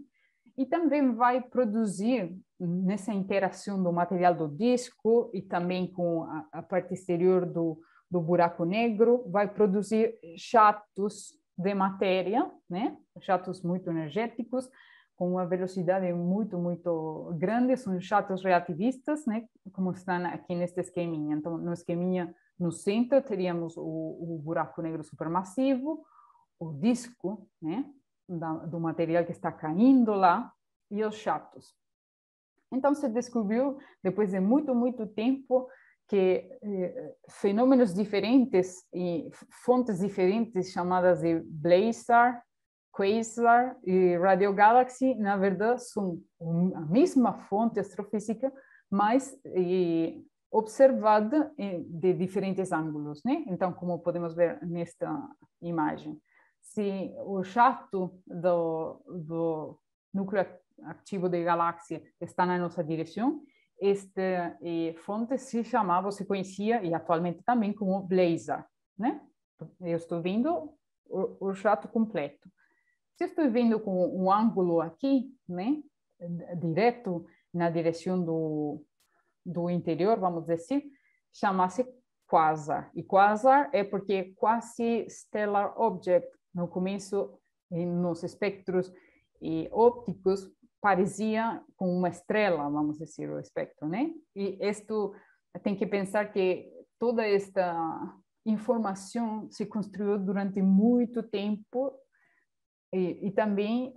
E também vai produzir, nessa interação do material do disco e também com a parte exterior do buraco negro, vai produzir jatos de matéria, né? Jatos muito energéticos, com uma velocidade muito, muito grande. São jatos relativistas, né? Como estão aqui neste esqueminha. Então, no esqueminha, no centro, teríamos o buraco negro supermassivo, o disco, né? Do material que está caindo lá, e os jatos. Então, se descobriu, depois de muito, muito tempo, que fenômenos diferentes e fontes diferentes, chamadas de blazar, quasar e radiogalaxy, na verdade, são a mesma fonte astrofísica, mas observada de diferentes ângulos, né? Então, como podemos ver nesta imagem, se o jato do núcleo ativo da galáxia está na nossa direção, esta fonte se conhecia e atualmente também como blazar, né? Eu estou vendo o jato completo. Se eu estou vendo com um ângulo aqui, né, direto na direção do interior, vamos dizer, chama-se quasar. E quasar é porque quasi-stellar object, no começo, nos espectros ópticos, parecia com uma estrela, vamos dizer, o espectro, né? E isto tem que pensar que toda esta informação se construiu durante muito tempo e também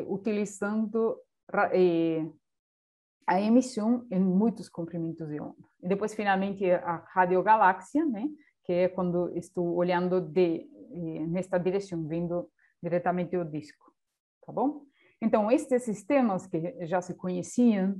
utilizando a emissão em muitos comprimentos de onda. E depois, finalmente, a radiogaláxia, né? Que é quando estou olhando nesta direção, vendo diretamente o disco, tá bom? Então, estes sistemas que já se conheciam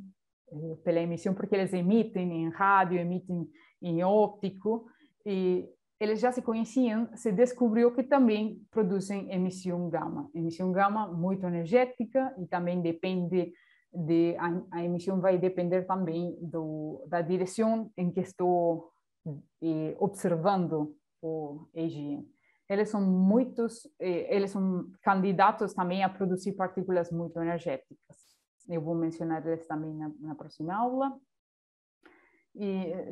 pela emissão, porque eles emitem em rádio, emitem em óptico, e eles já se conheciam, se descobriu que também produzem emissão gama. Emissão gama muito energética e também depende a emissão vai depender também da direção em que estou observando o AGN. Eles são candidatos também a produzir partículas muito energéticas. Eu vou mencionar eles também na próxima aula.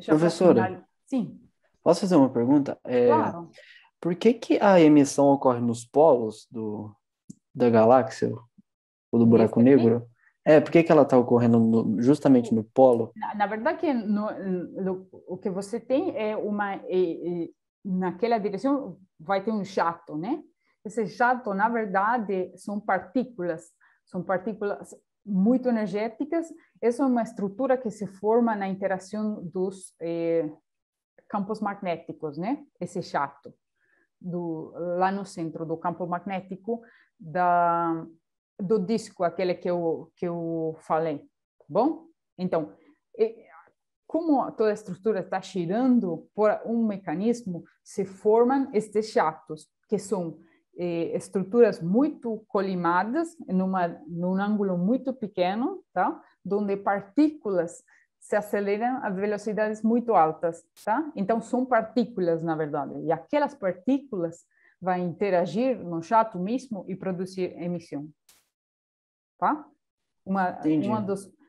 Professora, sim. Posso fazer uma pergunta? Claro. Por que a emissão ocorre nos polos da galáxia, ou do buraco negro? Por que ela está ocorrendo justamente no polo? Na verdade, o que você tem é naquela direção vai ter um jato, né? Esse jato, na verdade, são partículas muito energéticas. Essa é uma estrutura que se forma na interação dos campos magnéticos, né? Esse jato lá no centro do campo magnético do disco, aquele que eu falei, tá bom? Então, como toda a estrutura está girando por um mecanismo, se formam estes jatos, que são estruturas muito colimadas num ângulo muito pequeno, tá? Onde partículas se aceleram a velocidades muito altas, tá? Então são partículas, na verdade, e aquelas partículas vão interagir no jato mesmo e produzir emissão, tá? Uma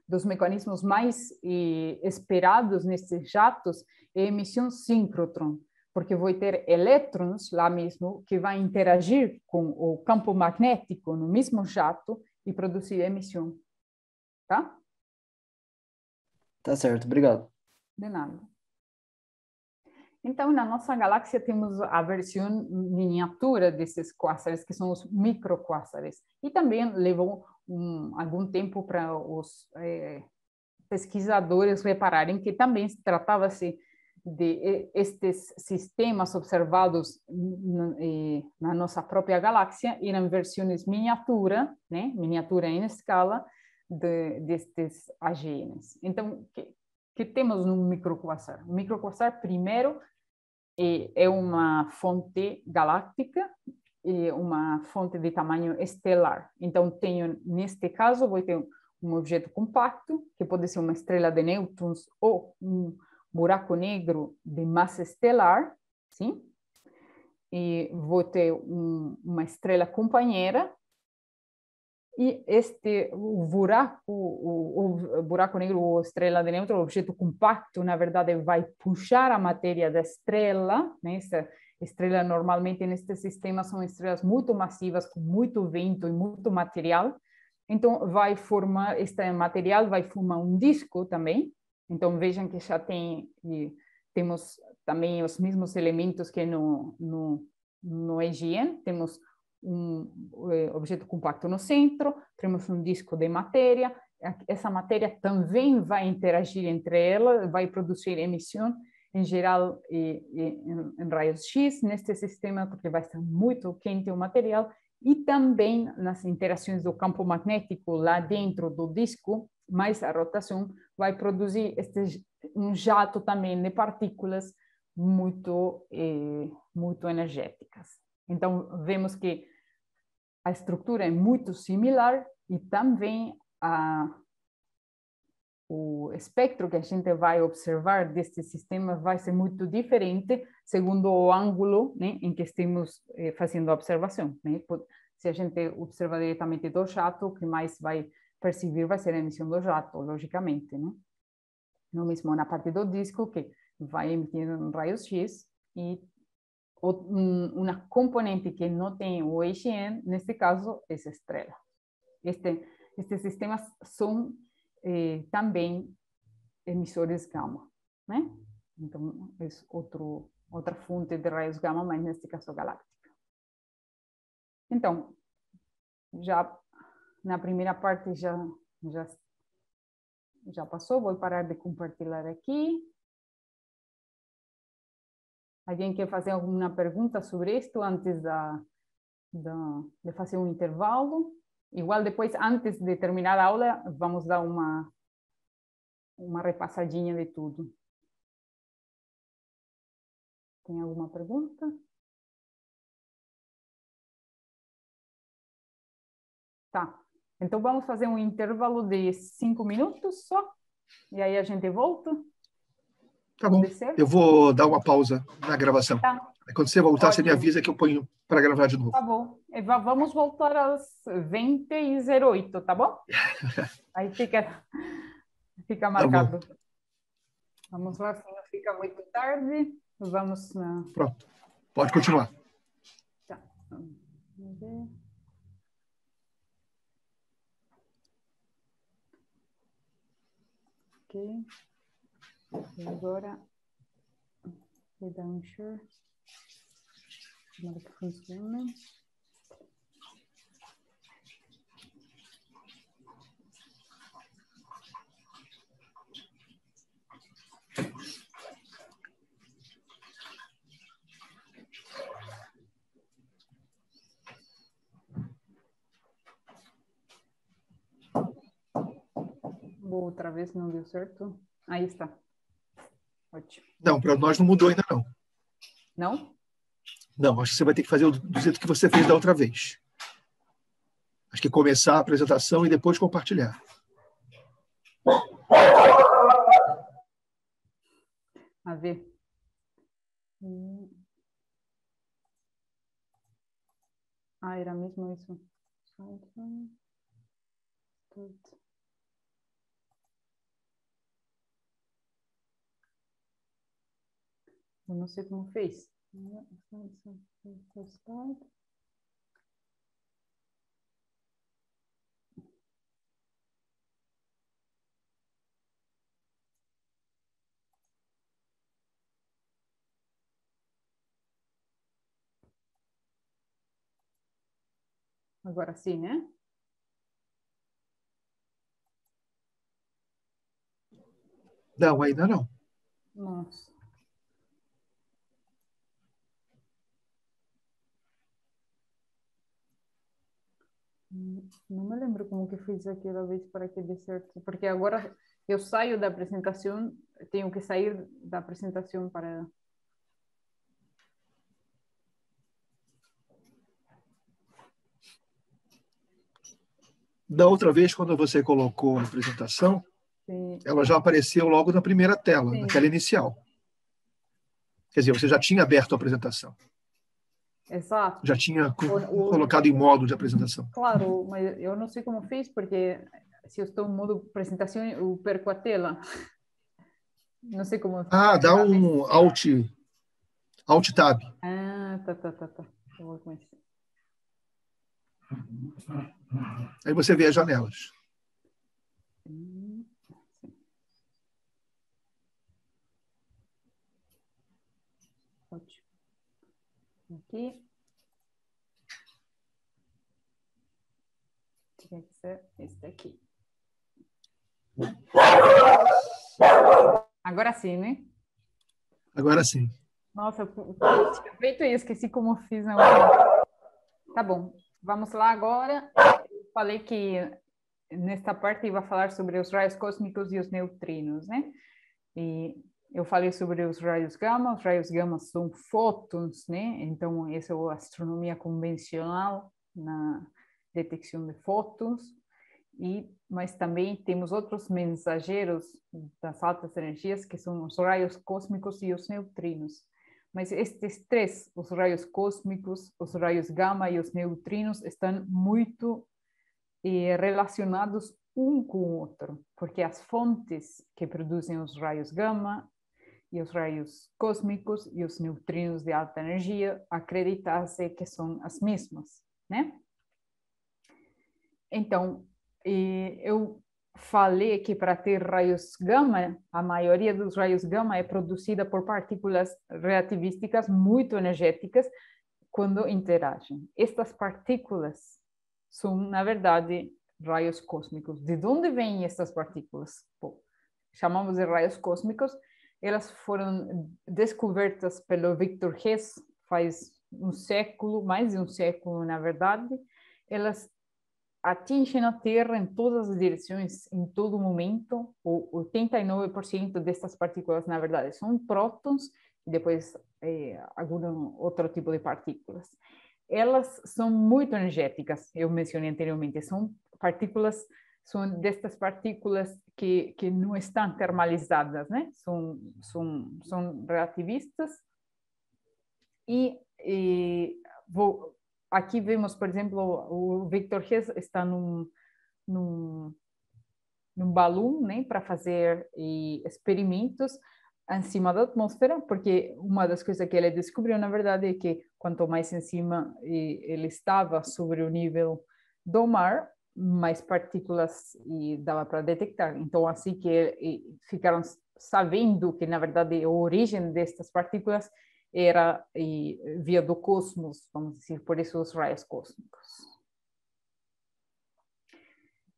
dos mecanismos mais esperados nesses jatos é a emissão síncrotron, porque vou ter elétrons lá mesmo que vão interagir com o campo magnético no mesmo jato e produzir emissão, tá? Tá certo, obrigado. De nada. Então, na nossa galáxia temos a versão miniatura desses quásares, que são os microquásares. E também levou algum tempo para os pesquisadores repararem que também tratava-se de estes sistemas observados na nossa própria galáxia, eram versões miniatura, né? Miniatura em escala, destes AGNs. Então, que temos no microquasar? O microquasar, primeiro, é uma fonte galáctica e uma fonte de tamanho estelar. Então, neste caso, vou ter um objeto compacto, que pode ser uma estrela de nêutrons ou um buraco negro de massa estelar, sim? E vou ter uma estrela companheira, e o buraco negro ou estrela de nêutron, o objeto compacto, na verdade, vai puxar a matéria da estrela, né? Essa estrela, normalmente, neste sistema, são estrelas muito massivas, com muito vento e muito material. Então, este material vai formar um disco também. Então, vejam que já temos também os mesmos elementos que no EGN. Temos um objeto compacto no centro, temos um disco de matéria. Essa matéria também vai interagir entre elas, vai produzir emissão, em geral, em raios X, neste sistema, porque vai estar muito quente o material, e também nas interações do campo magnético lá dentro do disco, mais a rotação, vai produzir um jato também de partículas muito energéticas. Então, vemos que a estrutura é muito similar e também o espectro que a gente vai observar deste sistema vai ser muito diferente segundo o ângulo, né, em que estamos fazendo a observação, né? Se a gente observa diretamente do jato, o que mais vai perceber vai ser a emissão do jato, logicamente, né? No mesmo na parte do disco, que vai emitir raios X, e uma componente que não tem o EGN, neste caso, é essa estrela. Estes sistemas são também emissores gama, né? Então, é outra fonte de raios gama, mas neste caso galáctica. Então, já na primeira parte já passou, vou parar de compartilhar aqui. Alguém quer fazer alguma pergunta sobre isto antes de fazer um intervalo? Igual depois, antes de terminar a aula, vamos dar uma repassadinha de tudo. Tem alguma pergunta? Tá. Então, vamos fazer um intervalo de 5 minutos só, e aí a gente volta. Tá bom, eu vou dar uma pausa na gravação. Tá. Quando você voltar, ótimo, você me avisa que eu ponho para gravar de novo. Tá bom. Vamos voltar às 20h08, tá bom? Aí fica marcado. Tá, vamos lá, se não fica muito tarde. Vamos na... Pronto, pode continuar. Tá. Vamos ver. Ok. E agora, vou dar um share. Como é que funciona? Outra vez não deu certo. Aí está. Ótimo. Não, para nós não mudou ainda não. Não? Não, acho que você vai ter que fazer do jeito que você fez da outra vez. Acho que começar a apresentação e depois compartilhar. A ver. Ah, era mesmo isso. Eu não sei como fez. Agora sim, né? Não, ainda não. Nossa. Não me lembro como que fiz aquela vez para que dê certo. Porque agora eu saio da apresentação, tenho que sair da apresentação para... Da outra vez, quando você colocou a apresentação, Sim. ela já apareceu logo na primeira tela, Sim. na tela inicial. Quer dizer, você já tinha aberto a apresentação. Exato. Já tinha colocado em modo de apresentação. Claro, mas eu não sei como fiz, porque se eu estou em modo apresentação, eu perco a tela. Não sei como... Ah, dá um Alt Tab. Ah, tá. Eu vou começar. Aí você vê as janelas. Ótimo. Aqui. Tinha que ser esse daqui. Agora sim, né? Agora sim. Nossa, eu tinha feito isso, esqueci como fiz na outra. Tá bom, vamos lá agora. Eu falei que nesta parte eu ia falar sobre os raios cósmicos e os neutrinos, né? E eu falei sobre os raios gama são fótons, né? Então, essa é a astronomia convencional na detecção de fótons. Mas também temos outros mensageiros das altas energias, que são os raios cósmicos e os neutrinos. Mas estes três, os raios cósmicos, os raios gama e os neutrinos, estão muito relacionados um com o outro, porque as fontes que produzem os raios gama e os raios cósmicos e os neutrinos de alta energia acredita-se que são as mesmas, né? Então, eu falei que para ter raios gama, a maioria dos raios gama é produzida por partículas relativísticas muito energéticas quando interagem. Estas partículas são, na verdade, raios cósmicos. De onde vêm essas partículas? Bom, chamamos de raios cósmicos. Elas foram descobertas pelo Victor Hess faz um século, mais de um século, na verdade. Elas atingem a Terra em todas as direções, em todo momento. O 89% dessas partículas, na verdade, são prótons, e depois algum outro tipo de partículas. Elas são muito energéticas, eu mencionei anteriormente, são destas partículas que não estão termalizadas, né? São relativistas. Aqui vemos, por exemplo, o Victor Hess está num balão, né, para fazer experimentos em cima da atmosfera, porque uma das coisas que ele descobriu, na verdade, é que quanto mais em cima ele estava sobre o nível do mar, mais partículas dava para detectar. Então, assim que ficaram sabendo que, na verdade, a origem destas partículas era via do cosmos, vamos dizer, por isso os raios cósmicos.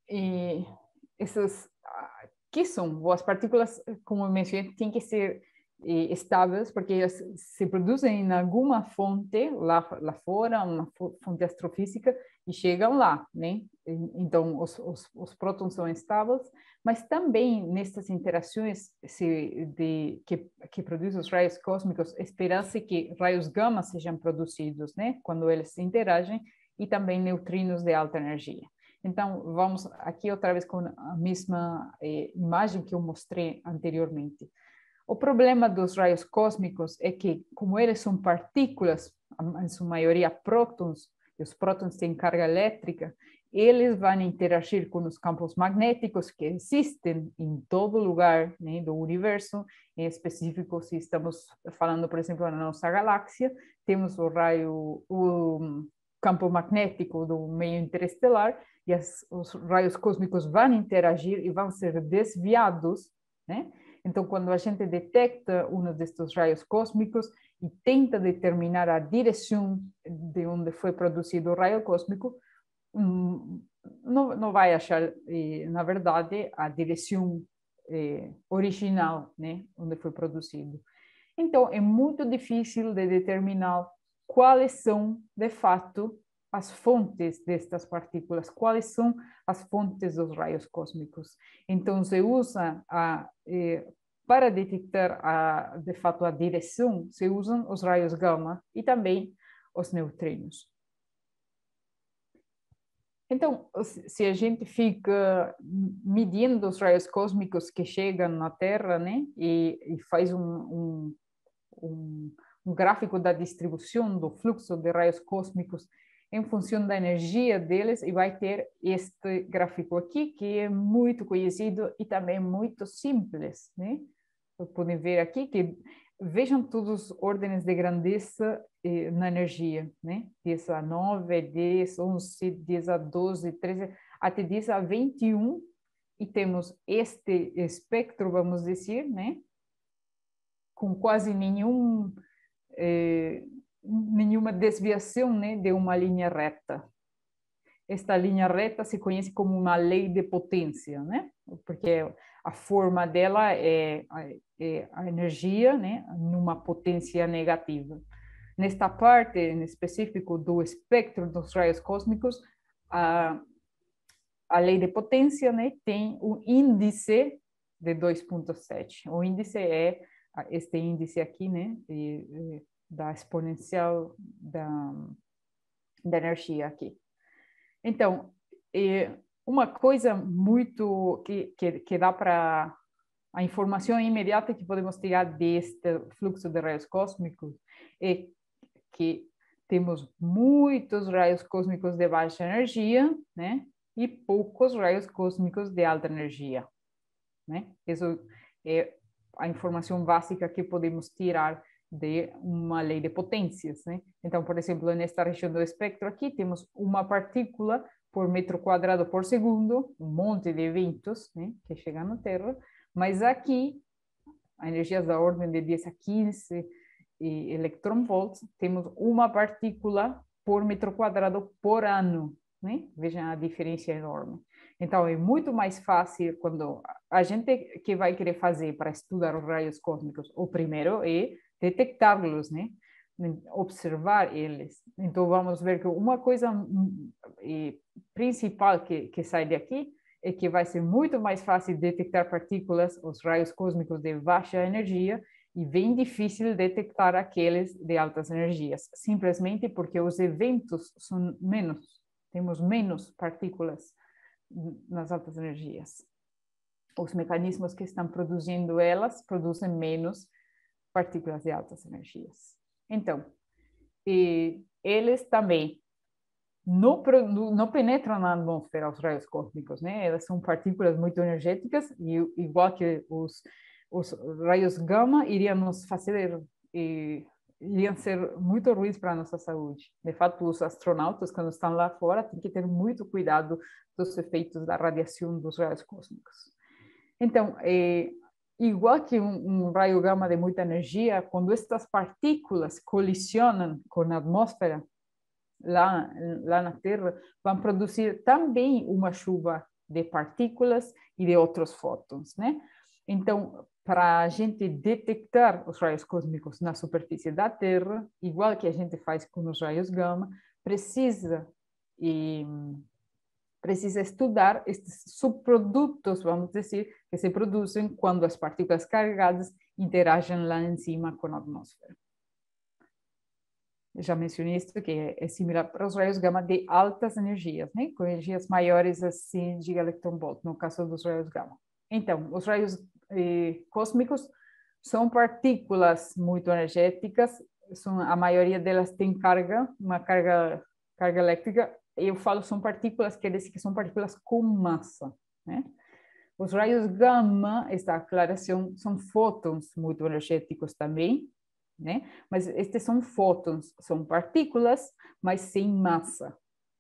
E essas que são as partículas, como eu mencionei, têm que ser estáveis, porque elas se produzem em alguma fonte lá fora, uma fonte astrofísica, e chegam lá, né? Então, os prótons são estáveis, mas também nessas interações que produzem os raios cósmicos, espera-se que raios gama sejam produzidos, né? Quando eles interagem, e também neutrinos de alta energia. Então, vamos aqui outra vez com a mesma imagem que eu mostrei anteriormente. O problema dos raios cósmicos é que, como eles são partículas, em sua maioria prótons, e os prótons têm carga elétrica, eles vão interagir com os campos magnéticos que existem em todo lugar, né, do universo, em específico, se estamos falando, por exemplo, na nossa galáxia, temos o campo magnético do meio interestelar, e os raios cósmicos vão interagir e vão ser desviados, né? Então, quando a gente detecta um destes raios cósmicos e tenta determinar a direção de onde foi produzido o raio cósmico, não vai achar, na verdade, a direção original, né, onde foi produzido. Então, é muito difícil de determinar quais são, de fato, as fontes destas partículas, quais são as fontes dos raios cósmicos. Então, se usa para detectar, de fato, a direção, se usam os raios gama e também os neutrinos. Então, se a gente fica medindo os raios cósmicos que chegam na Terra, né, e faz um gráfico da distribuição do fluxo de raios cósmicos em função da energia deles, e vai ter este gráfico aqui, que é muito conhecido e também muito simples, né? Podem ver aqui que vejam todas as ordens de grandeza na energia, né? 10 a 9, 10, 11, 10 a 12, 13, até 10 a 21, e temos este espectro, vamos dizer, né? Com quase nenhuma desviação, né, de uma linha reta. Esta linha reta se conhece como uma lei de potência, né? Porque a forma dela é a energia, né, numa potência negativa. Nesta parte, em específico, do espectro dos raios cósmicos, a lei de potência, né, tem um índice de 2,7. O índice é este índice aqui, né, da exponencial da energia aqui. Então, uma coisa muito que dá para a informação imediata que podemos tirar deste fluxo de raios cósmicos é que temos muitos raios cósmicos de baixa energia, né, e poucos raios cósmicos de alta energia, né? Isso é a informação básica que podemos tirar de uma lei de potências, né? Então, por exemplo, nesta região do espectro aqui, temos uma partícula por metro quadrado por segundo, um monte de eventos, né, que chegam na Terra, mas aqui, a energia da ordem de 10 a 15 electronvolts, temos uma partícula por metro quadrado por ano, né? Vejam a diferença enorme. Então, é muito mais fácil quando a gente que vai querer fazer para estudar os raios cósmicos, o primeiro é detectá-los, né? Observar eles. Então, vamos ver que uma coisa principal que sai daqui é que vai ser muito mais fácil detectar partículas, os raios cósmicos de baixa energia, e bem difícil detectar aqueles de altas energias, simplesmente porque os eventos são menos, temos menos partículas nas altas energias. Os mecanismos que estão produzindo elas produzem menos partículas de altas energias. Então, eles também não penetram na atmosfera os raios cósmicos, né? Elas são partículas muito energéticas, e igual que os raios gama iriam nos fazer, iriam ser muito ruins para a nossa saúde. De fato, os astronautas, quando estão lá fora, têm que ter muito cuidado dos efeitos da radiação dos raios cósmicos. Então, igual que um raio gama de muita energia, quando estas partículas colisionam com a atmosfera, lá na Terra, vão produzir também uma chuva de partículas e de outros fótons, né? Então, para a gente detectar os raios cósmicos na superfície da Terra, igual que a gente faz com os raios gama, precisa estudar estes subprodutos, vamos dizer, que se produzem quando as partículas carregadas interagem lá em cima com a atmosfera. Já mencionei isso, que é similar para os raios gama de altas energias, né? Com energias maiores a 100 gigaelectronvolt, no caso dos raios gama. Então, os raios cósmicos são partículas muito energéticas, a maioria delas tem uma carga elétrica. Eu falo são partículas, quer dizer que são partículas com massa, né? Os raios gama, esta aclaração, são fótons muito energéticos também, né? Mas estes são fótons, são partículas, mas sem massa,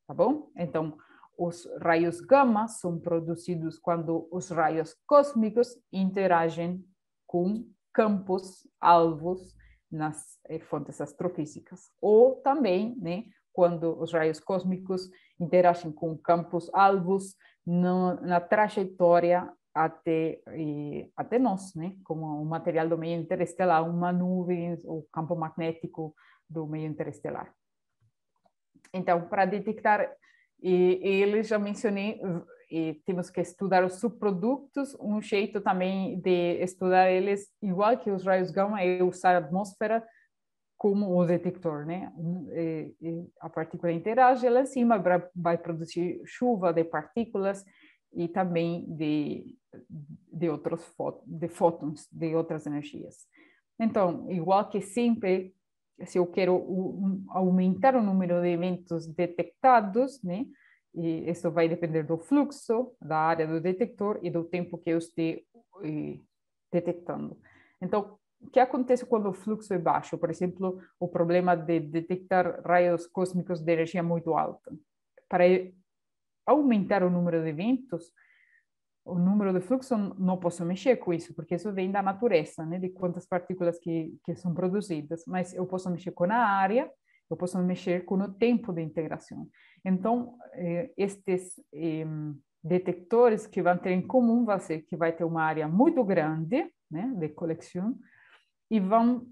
tá bom? Então, os raios gama são produzidos quando os raios cósmicos interagem com campos alvos nas fontes astrofísicas. Ou também, né, quando os raios cósmicos interagem com campos alvos na trajetória até nós, né, como o material do meio interestelar, uma nuvem, o campo magnético do meio interestelar. Então, para detectar eles, já mencionei, temos que estudar os subprodutos. Um jeito também de estudar eles, igual que os raios gama, é usar a atmosfera como o detector, né? A partícula interage lá em cima, vai produzir chuva de partículas e também de outros fótons, de outras energias. Então, igual que sempre, se eu quero aumentar o número de eventos detectados, né? E isso vai depender do fluxo, da área do detector e do tempo que eu esteja detectando. Então, o que acontece quando o fluxo é baixo? Por exemplo, o problema de detectar raios cósmicos de energia muito alta. Para aumentar o número de eventos, o número de fluxo, não posso mexer com isso, porque isso vem da natureza, né, de quantas partículas que são produzidas, mas eu posso mexer com a área, eu posso mexer com o tempo de integração. Então, estes detectores que vão ter em comum vai ser que vai ter uma área muito grande, né, de coleção, e vão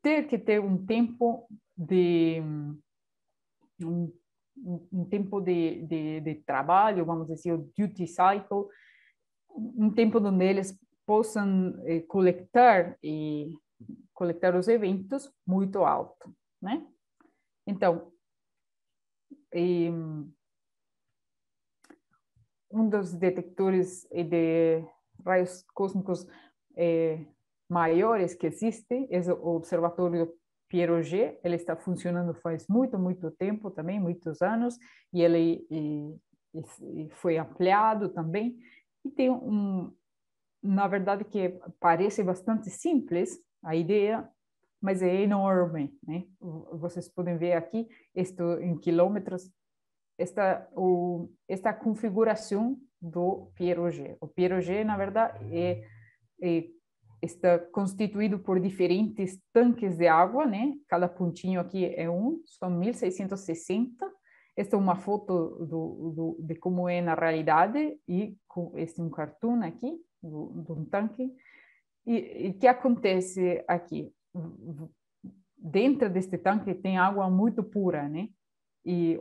ter que ter um tempo de trabalho, vamos dizer, o duty cycle, um tempo onde eles possam coletar os eventos muito alto, né? Então, um dos detectores de raios cósmicos maiores que existe é o Observatório Pierre-Auger. Ele está funcionando faz muito tempo também, muitos anos, e ele foi ampliado também. E tem na verdade, que parece bastante simples a ideia, mas é enorme, né? Vocês podem ver aqui, isto em quilômetros, esta configuração do Pierre-Auger. O Pierre-Auger, na verdade, está constituído por diferentes tanques de água, né? Cada pontinho aqui é são 1660. Esta é uma foto de como é na realidade, e este é um cartoon aqui, de um tanque. E o que acontece aqui? Dentro deste tanque tem água muito pura, né? E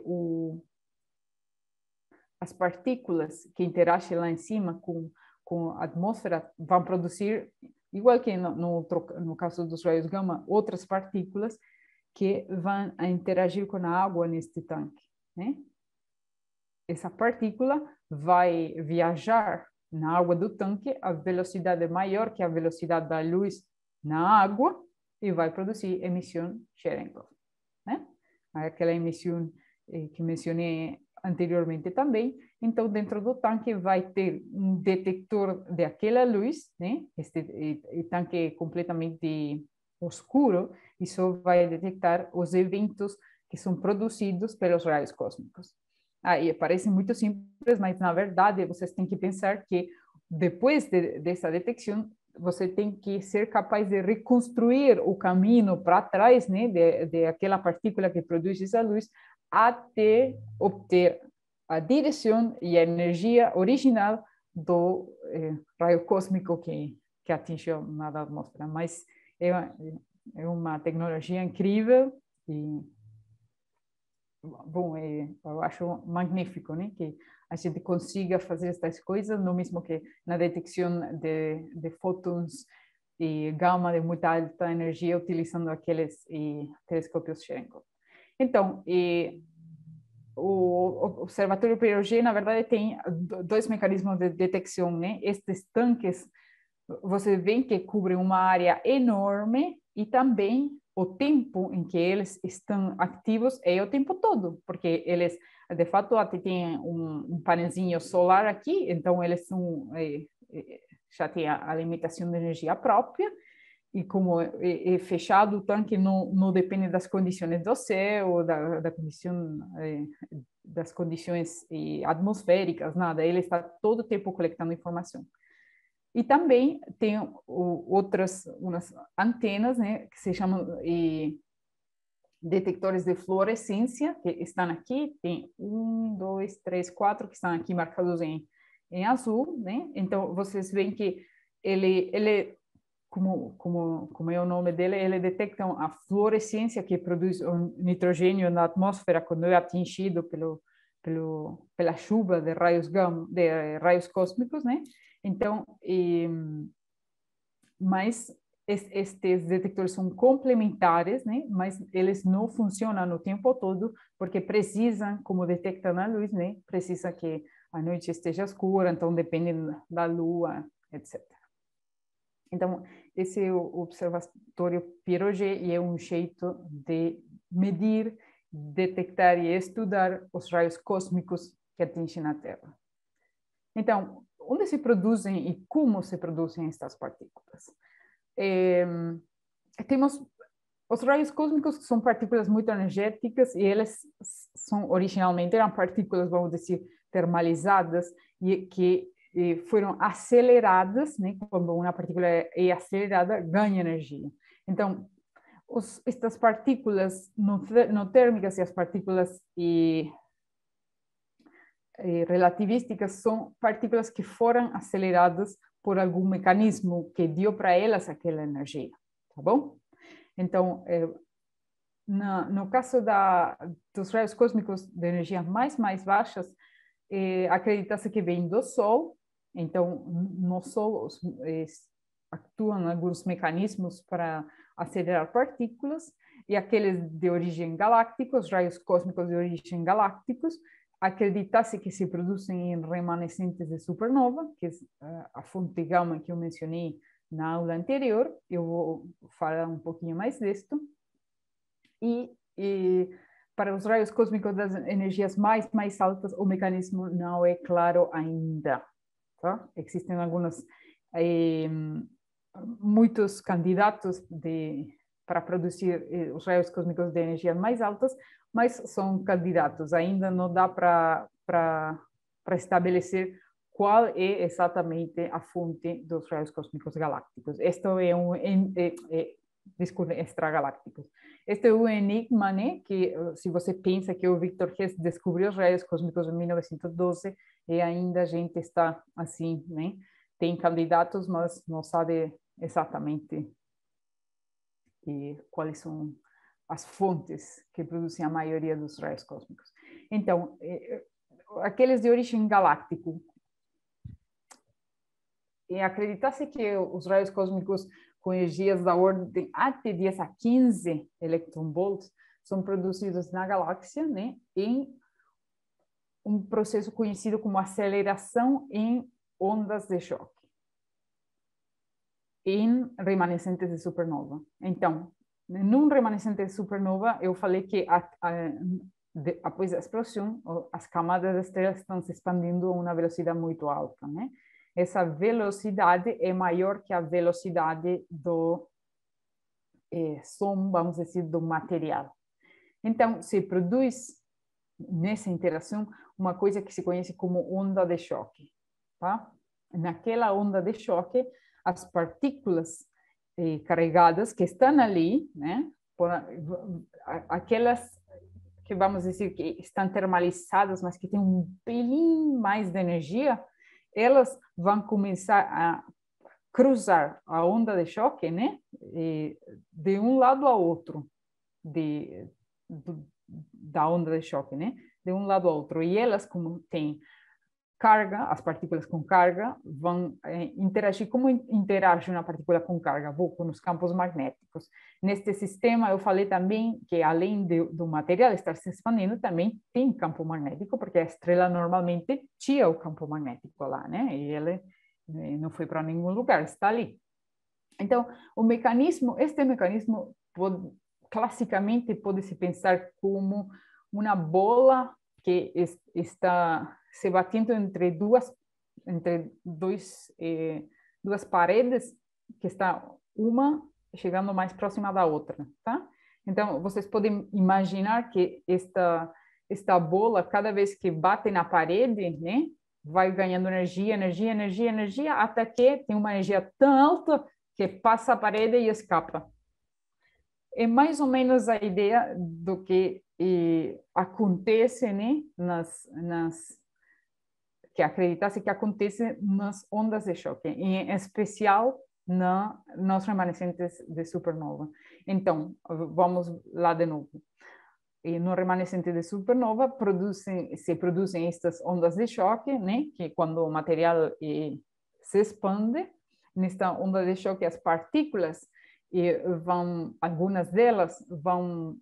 as partículas que interagem lá em cima com a atmosfera vão produzir, igual que no caso dos raios gama, outras partículas que vão interagir com a água neste tanque, né? Essa partícula vai viajar na água do tanque a velocidade maior que a velocidade da luz na água e vai produzir emissão Cherenkov, né? Aquela emissão que mencionei anteriormente também. Então, dentro do tanque vai ter um detector daquela luz, né? Este tanque é completamente escuro e só vai detectar os eventos que são produzidos pelos raios cósmicos. E parece muito simples, mas na verdade vocês têm que pensar que depois dessa detecção você tem que ser capaz de reconstruir o caminho para trás, né, de aquela partícula que produz essa luz, até obter a direção e a energia original do raio cósmico que que atingiu na atmosfera, mas é uma tecnologia incrível e bom, eu acho magnífico, né, que a gente consiga fazer essas coisas, no mesmo que na detecção de fótons e gama de muita alta energia utilizando aqueles telescópios Cherenkov. Então, o Observatório Piaget, na verdade, tem dois mecanismos de detecção, né? Estes tanques, você vê que cobrem uma área enorme e também o tempo em que eles estão ativos é o tempo todo, porque eles, de fato, até têm um painelzinho solar aqui, então eles já têm a limitação de energia própria, e como é fechado, o tanque não depende das condições do céu, das condições atmosféricas, nada, ele está todo o tempo coletando informação. E também tem umas antenas, né, que se chamam detectores de fluorescência, que estão aqui, tem 1, 2, 3, 4 que estão aqui marcados em azul, né? Então, vocês veem que ele como é o nome dele, ele detecta a fluorescência que produz o nitrogênio na atmosfera quando é atingido pela chuva de raios cósmicos, né? Então, mas estes detectores são complementares, né? Mas eles não funcionam o tempo todo porque precisam, como detectam a luz, né? Precisa que a noite esteja escura, então depende da lua, etc. Então, esse é o Observatório Piaget e é um jeito de medir, detectar e estudar os raios cósmicos que atingem a Terra. Então, onde se produzem e como se produzem estas partículas? Temos os raios cósmicos, que são partículas muito energéticas e elas originalmente eram partículas, vamos dizer, termalizadas e que foram aceleradas, né? Quando uma partícula é acelerada, ganha energia. Então, estas partículas não térmicas e as partículas relativísticas são partículas que foram aceleradas por algum mecanismo que deu para elas aquela energia, tá bom? Então, no caso dos raios cósmicos de energia mais baixas, acredita-se que vem do Sol. Então, no Sol atuam alguns mecanismos para acelerar partículas, e aqueles de origem galáctica, os raios cósmicos de origem galácticos, acredita-se que se produzem em remanescentes de supernova, que é a fonte gama que eu mencionei na aula anterior. Eu vou falar um pouquinho mais disto. E para os raios cósmicos das energias mais altas, o mecanismo não é claro ainda. Tá? Existem muitos candidatos para produzir os raios cósmicos de energias mais altas, mas são candidatos. Ainda não dá para estabelecer qual é exatamente a fonte dos raios cósmicos galácticos. Este desculpe, extragalácticos. Este é um enigma, né? Que se você pensa que o Victor Hess descobriu os raios cósmicos em 1912 e ainda a gente está assim, né? Tem candidatos, mas não sabe exatamente quais são as fontes que produzem a maioria dos raios cósmicos. Então, aqueles de origem galáctico, acredita-se que os raios cósmicos com energias da ordem até 10 a 15 electronvolts são produzidos na galáxia, né, em um processo conhecido como aceleração em ondas de choque, em remanescentes de supernova. Então, num remanescente de supernova, eu falei que após a explosão, as camadas das estrelas estão se expandindo a uma velocidade muito alta, né? Essa velocidade é maior que a velocidade do som, vamos dizer, do material. Então, se produz nessa interação uma coisa que se conhece como onda de choque, tá? Naquela onda de choque, as partículas carregadas que estão ali, né? Aquelas que vamos dizer que estão termalizadas, mas que têm um pelín mais de energia, elas vão começar cruzar a onda de choque, né, de um lado a outro da onda de choque, né, de um lado a outro. E elas, como têm carga, as partículas com carga vão interagir. Como interage uma partícula com carga? Com os campos magnéticos. Neste sistema, eu falei também que, além do material estar se expandindo, também tem campo magnético, porque a estrela normalmente tinha o campo magnético lá, né? E ele não foi para nenhum lugar, está ali. Então, este mecanismo classicamente pode se pensar como uma bola que está se batendo entre duas paredes, que está uma chegando mais próxima da outra, tá? Então, vocês podem imaginar que esta bola, cada vez que bate na parede, né, vai ganhando energia, até que tem uma energia tão alta que passa a parede e escapa. É mais ou menos a ideia do que acontece, né, que acredita-se que acontece nas ondas de choque, em especial nos remanescentes de supernova. Então, vamos lá de novo. E no remanescente de supernova se produzem estas ondas de choque, né, que quando o material se expande, nesta onda de choque as partículas algumas delas vão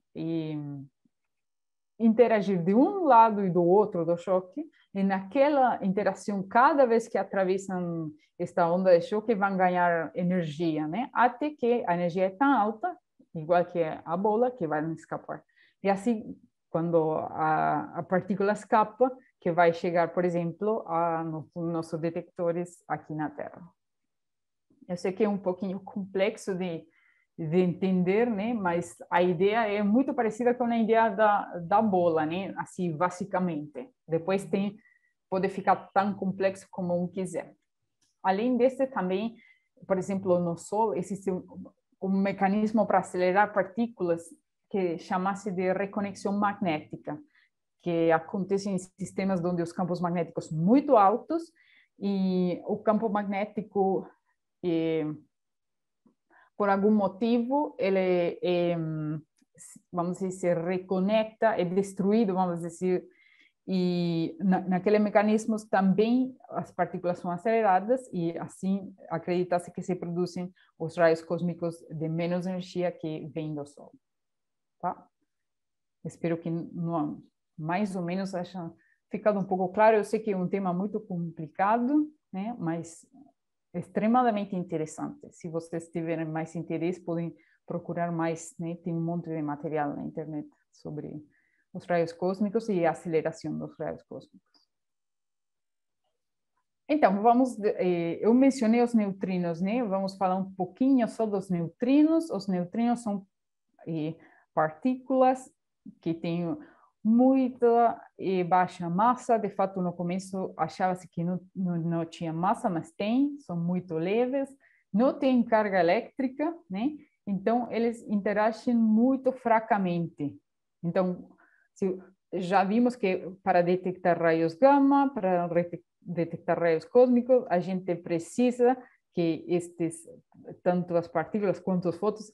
interagir de um lado e do outro do choque, e naquela interação, cada vez que atravessam esta onda de choque, vão ganhar energia, né? Até que a energia é tão alta, igual que a bola, que vai escapar. E assim, quando a partícula escapa, que vai chegar, por exemplo, nos nossos detectores aqui na Terra. Eu sei que é um pouquinho complexo de entender, né? Mas a ideia é muito parecida com a ideia da bola, né? Assim, basicamente. Depois pode ficar tão complexo como um quiser. Além desse, também, por exemplo, no Sol, existe um mecanismo para acelerar partículas que chama-se de reconexão magnética, que acontece em sistemas onde os campos magnéticos são muito altos e o campo magnético por algum motivo, ele, vamos dizer, se reconecta, é destruído, vamos dizer, e naqueles mecanismos também as partículas são aceleradas e assim acredita-se que se produzem os raios cósmicos de menos energia que vêm do Sol. Tá? Espero que mais ou menos haja ficado um pouco claro. Eu sei que é um tema muito complicado, né? Mas extremamente interessante. Se vocês tiverem mais interesse, podem procurar mais, né? Tem um monte de material na internet sobre os raios cósmicos e a aceleração dos raios cósmicos. Então, eu mencionei os neutrinos, né? Vamos falar um pouquinho só dos neutrinos. Os neutrinos são partículas que têm muita e baixa massa. De fato, no começo achava-se que não tinha massa, mas são muito leves, não têm carga elétrica, né? Então, eles interagem muito fracamente. Então, já vimos que para detectar raios gama, para detectar raios cósmicos, a gente precisa que tanto as partículas quanto os fótons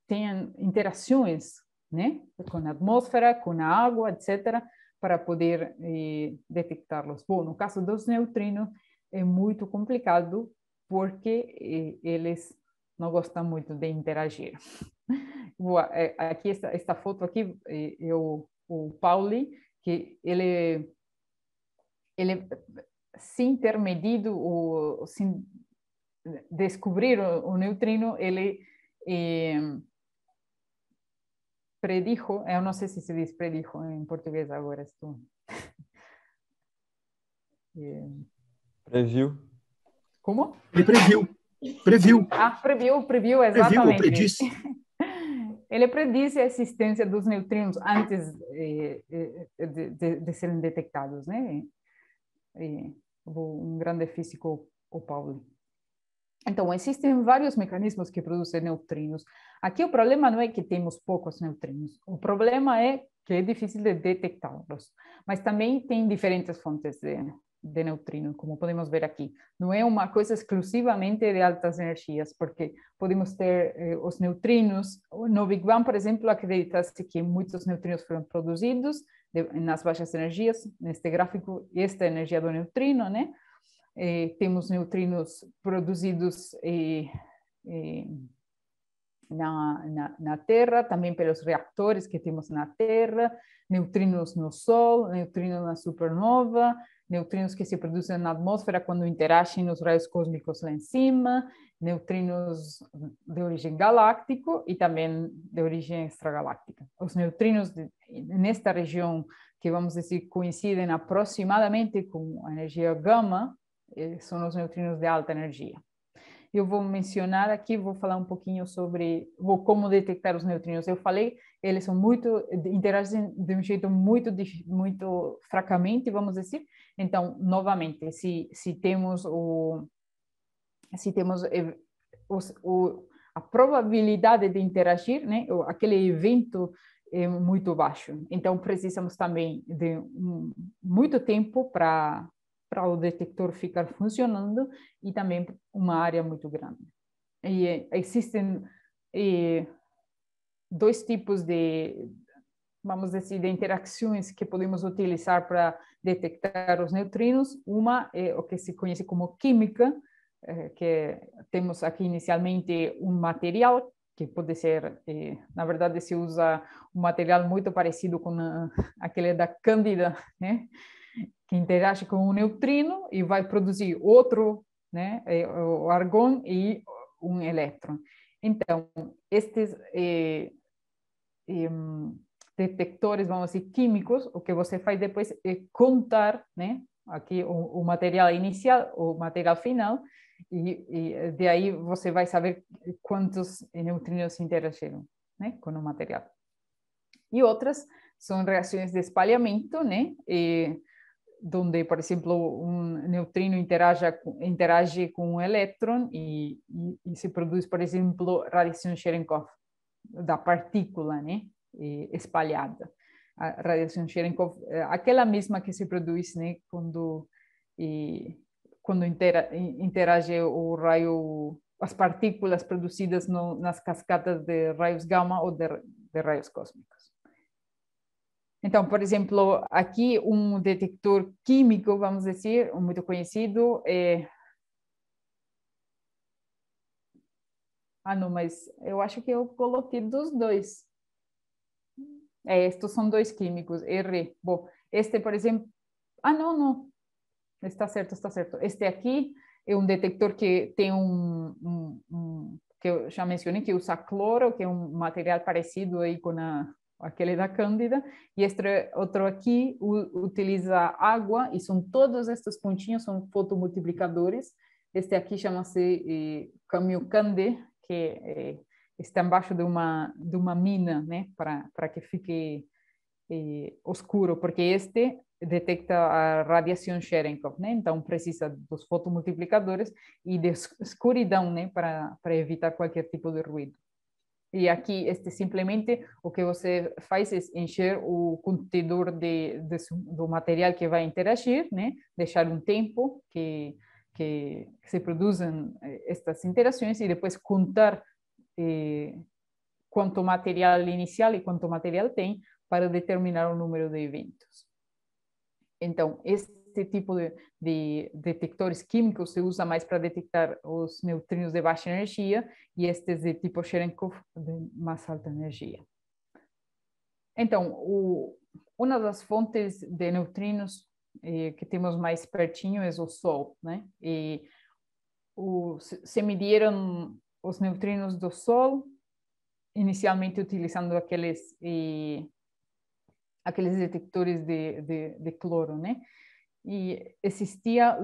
tenham interações, né, com a atmosfera, com a água, etc., para poder detectá-los. Bom, no caso dos neutrinos, é muito complicado, porque eles não gostam muito de interagir. Aqui, esta foto aqui, o Pauli, que ele sem ter medido, sem descobrir o neutrino, ele predijo, eu não sei se diz predijo em português agora, estou... Previu. Como? Ele previu. Previu, exatamente. Predisse. Ele predisse a existência dos neutrinos antes de serem detectados, né? Um grande físico, o Pauli. Então, existem vários mecanismos que produzem neutrinos. Aqui o problema não é que temos poucos neutrinos, o problema é que é difícil de detectá-los. Mas também tem diferentes fontes de neutrinos, como podemos ver aqui. Não é uma coisa exclusivamente de altas energias, porque podemos ter os neutrinos. No Big Bang, por exemplo, acredita-se que muitos neutrinos foram produzidos nas baixas energias. Neste gráfico, esta é a energia do neutrino, né? Temos neutrinos produzidos na Terra, também pelos reatores que temos na Terra, neutrinos no Sol, neutrinos na supernova, neutrinos que se produzem na atmosfera quando interagem nos raios cósmicos lá em cima, neutrinos de origem galáctica e também de origem extragaláctica. Os neutrinos nesta região, que vamos dizer coincidem aproximadamente com a energia gama, são os neutrinos de alta energia. Eu vou mencionar aqui, vou falar um pouquinho sobre como detectar os neutrinos. Eu falei, eles são interagem de um jeito muito fracamente, vamos dizer. Então, novamente, se temos a probabilidade de interagir, né, aquele evento é muito baixo. Então, precisamos também de muito tempo para o detector ficar funcionando e também uma área muito grande. E existem dois tipos de, vamos dizer, de interações que podemos utilizar para detectar os neutrinos. Uma é o que se conhece como química, que temos aqui inicialmente um material que pode ser, na verdade, se usa um material muito parecido com aquele da Cândida, né? Que interage com um neutrino e vai produzir outro, né, o argão e um elétron. Então, estes detectores, vamos dizer, químicos, o que você faz depois é contar, né, aqui o material inicial, o material final, e de aí você vai saber quantos neutrinos interagiram, né, com o material. E outras são reações de espalhamento, né, onde, por exemplo, um neutrino interage com um elétron e se produz, por exemplo, radiação Cherenkov da partícula, né, espalhada. A radiação Cherenkov, aquela mesma que se produz, né, quando interage o raio, as partículas produzidas nas cascatas de raios gama ou de raios cósmicos. Então, por exemplo, aqui um detector químico, vamos dizer, muito conhecido é... não, mas eu acho que eu coloquei dos dois. Estes são dois químicos, R. Bom, este, por exemplo... não. Está certo. Este aqui é um detector que tem que eu já mencionei, que usa cloro, que é um material parecido aí com aquele da Cândida, e este outro aqui utiliza água, e são todos estes pontinhos, são fotomultiplicadores. Este aqui chama-se Kamiokande, que está embaixo de uma mina, né, para que fique oscuro, porque este detecta a radiação Cherenkov, né, então precisa dos fotomultiplicadores e de escuridão, né, para evitar qualquer tipo de ruído. E aqui, simplesmente, o que você faz é encher o contenedor do material que vai interagir, né? Deixar um tempo que se produzem estas interações e depois contar quanto material inicial e quanto material tem para determinar o número de eventos. Então, este tipo de detectores químicos se usa mais para detectar os neutrinos de baixa energia e estes de tipo Cherenkov de mais alta energia. Então, uma das fontes de neutrinos que temos mais pertinho é o Sol, né? E se mediram os neutrinos do Sol inicialmente utilizando aqueles detectores de cloro, né? E existia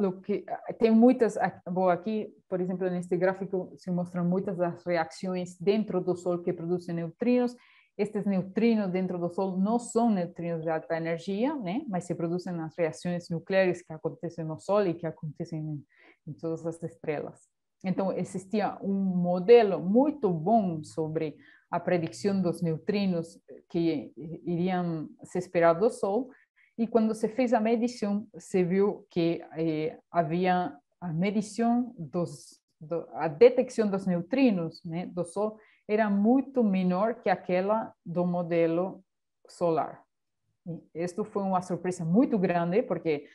tem muitas, bom, aqui, por exemplo, neste gráfico se mostram muitas das reações dentro do Sol que produzem neutrinos. Estes neutrinos dentro do Sol não são neutrinos de alta energia, né? Mas se produzem nas reações nucleares que acontecem no Sol e que acontecem em todas as estrelas. Então, existia um modelo muito bom sobre a predição dos neutrinos que iriam se esperar do Sol, e quando se fez a medição, se viu que havia a medição a detecção dos neutrinos, né, do Sol era muito menor que aquela do modelo solar. Isto foi uma surpresa muito grande, porque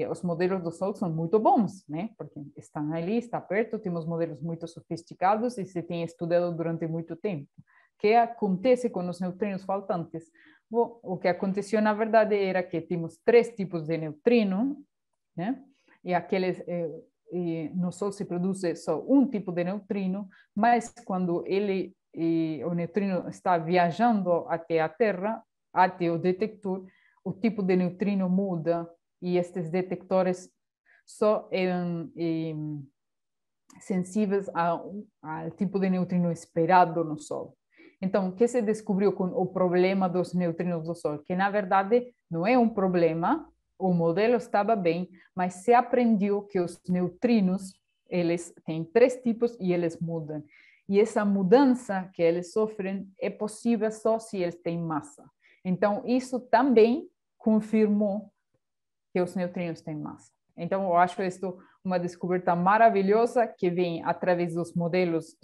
os modelos do Sol são muito bons, né? Porque estão ali, está perto, temos modelos muito sofisticados e se tem estudado durante muito tempo. O que acontece com os neutrinos faltantes? Bom, o que aconteceu, na verdade, era que temos 3 tipos de neutrino, né? E aqueles... no Sol se produz só um tipo de neutrino, mas quando o neutrino está viajando até a Terra, até o detector, o tipo de neutrino muda e estes detectores só eram sensíveis ao tipo de neutrino esperado no Sol. Então, o que se descobriu com o problema dos neutrinos do Sol? Que, na verdade, não é um problema, o modelo estava bem, mas se aprendeu que os neutrinos, eles têm 3 tipos e eles mudam. E essa mudança que eles sofrem é possível só se eles têm massa. Então, isso também confirmou que os neutrinos têm massa. Então, eu acho isso uma descoberta maravilhosa que vem através dos modelos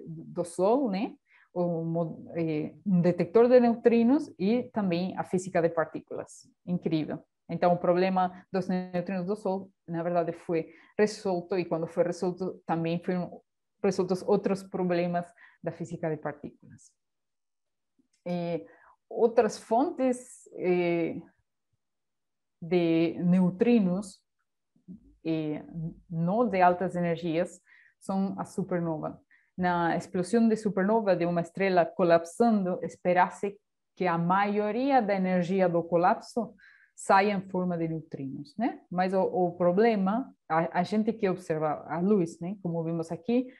do Sol, né? Um detector de neutrinos e também a física de partículas. Incrível. Então, o problema dos neutrinos do Sol, na verdade, foi resolto, e quando foi resolto, também foram resoltos outros problemas da física de partículas. Outras fontes de neutrinos, não de altas energias, são a supernova. Na explosão de supernova de uma estrela colapsando, espera-se que a maioria da energia do colapso saia em forma de neutrinos, né? Mas o problema, a gente que observa a luz, né? Como vimos aqui,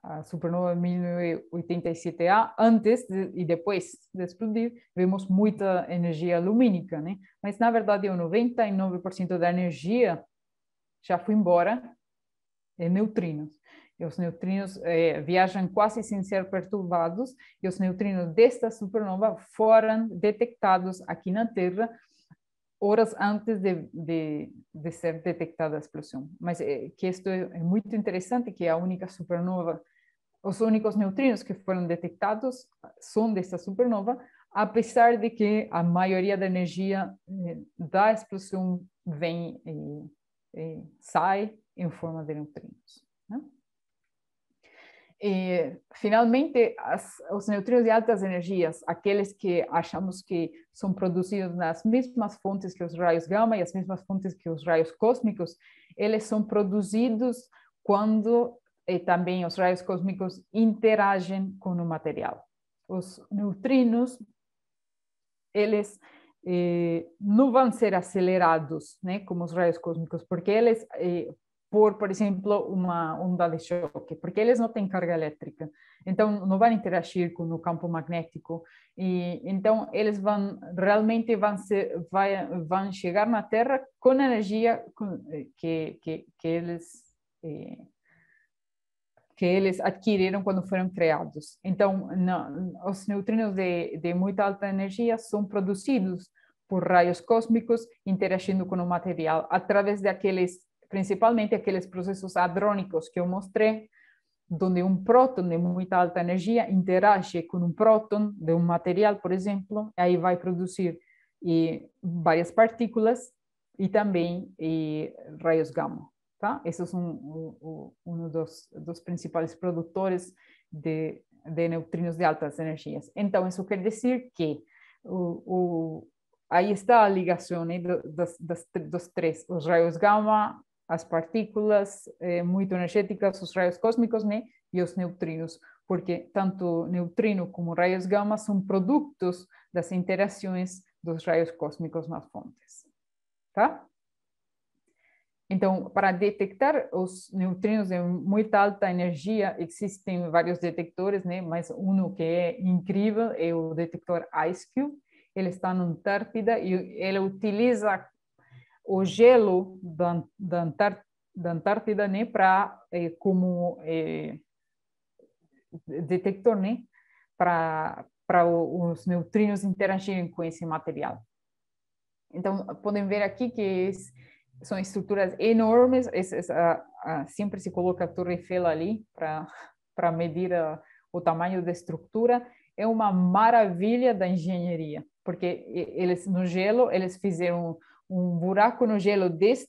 a supernova 1987A, antes e depois de explodir, vemos muita energia lumínica, né? Mas, na verdade, o 99% da energia já foi embora em neutrinos. E os neutrinos viajam quase sem ser perturbados, e os neutrinos desta supernova foram detectados aqui na Terra horas antes de ser detectada a explosão. Mas que isto é muito interessante, que a única supernova, os únicos neutrinos que foram detectados são desta supernova, apesar de que a maioria da energia da explosão vem sai em forma de neutrinos, né? E, finalmente, os neutrinos de altas energias, aqueles que achamos que são produzidos nas mesmas fontes que os raios gama e as mesmas fontes que os raios cósmicos, eles são produzidos quando também os raios cósmicos interagem com o material. Os neutrinos, eles não vão ser acelerados, né, como os raios cósmicos, porque eles... por exemplo, uma onda de choque, porque eles não têm carga elétrica, então não vão interagir com o campo magnético, e então eles realmente vão chegar na Terra com a energia que eles adquiriram quando foram criados. Então, os neutrinos de muita alta energia são produzidos por raios cósmicos interagindo com o material através principalmente aqueles processos hadrônicos que eu mostrei, onde um próton de muita alta energia interage com um próton de um material, por exemplo, e aí vai produzir várias partículas e também raios gama. Tá? Esses são um dos principais produtores de neutrinos de altas energias. Então, isso quer dizer que aí está a ligação, né, dos 3, os raios gama, as partículas muito energéticas, os raios cósmicos, né, e os neutrinos, porque tanto neutrino como raios gama são produtos das interações dos raios cósmicos nas fontes. Tá? Então, para detectar os neutrinos de muita alta energia, existem vários detectores, né, mas um que é incrível é o detector IceCube. Ele está na Antártida e ele utiliza o gelo da Antártida, né, como detector, né, para os neutrinos interagirem com esse material. Então, podem ver aqui que são estruturas enormes, sempre se coloca a Torre Eiffel ali para medir o tamanho da estrutura. É uma maravilha da engenharia, porque eles no gelo, eles fizeram um buraco no gelo desse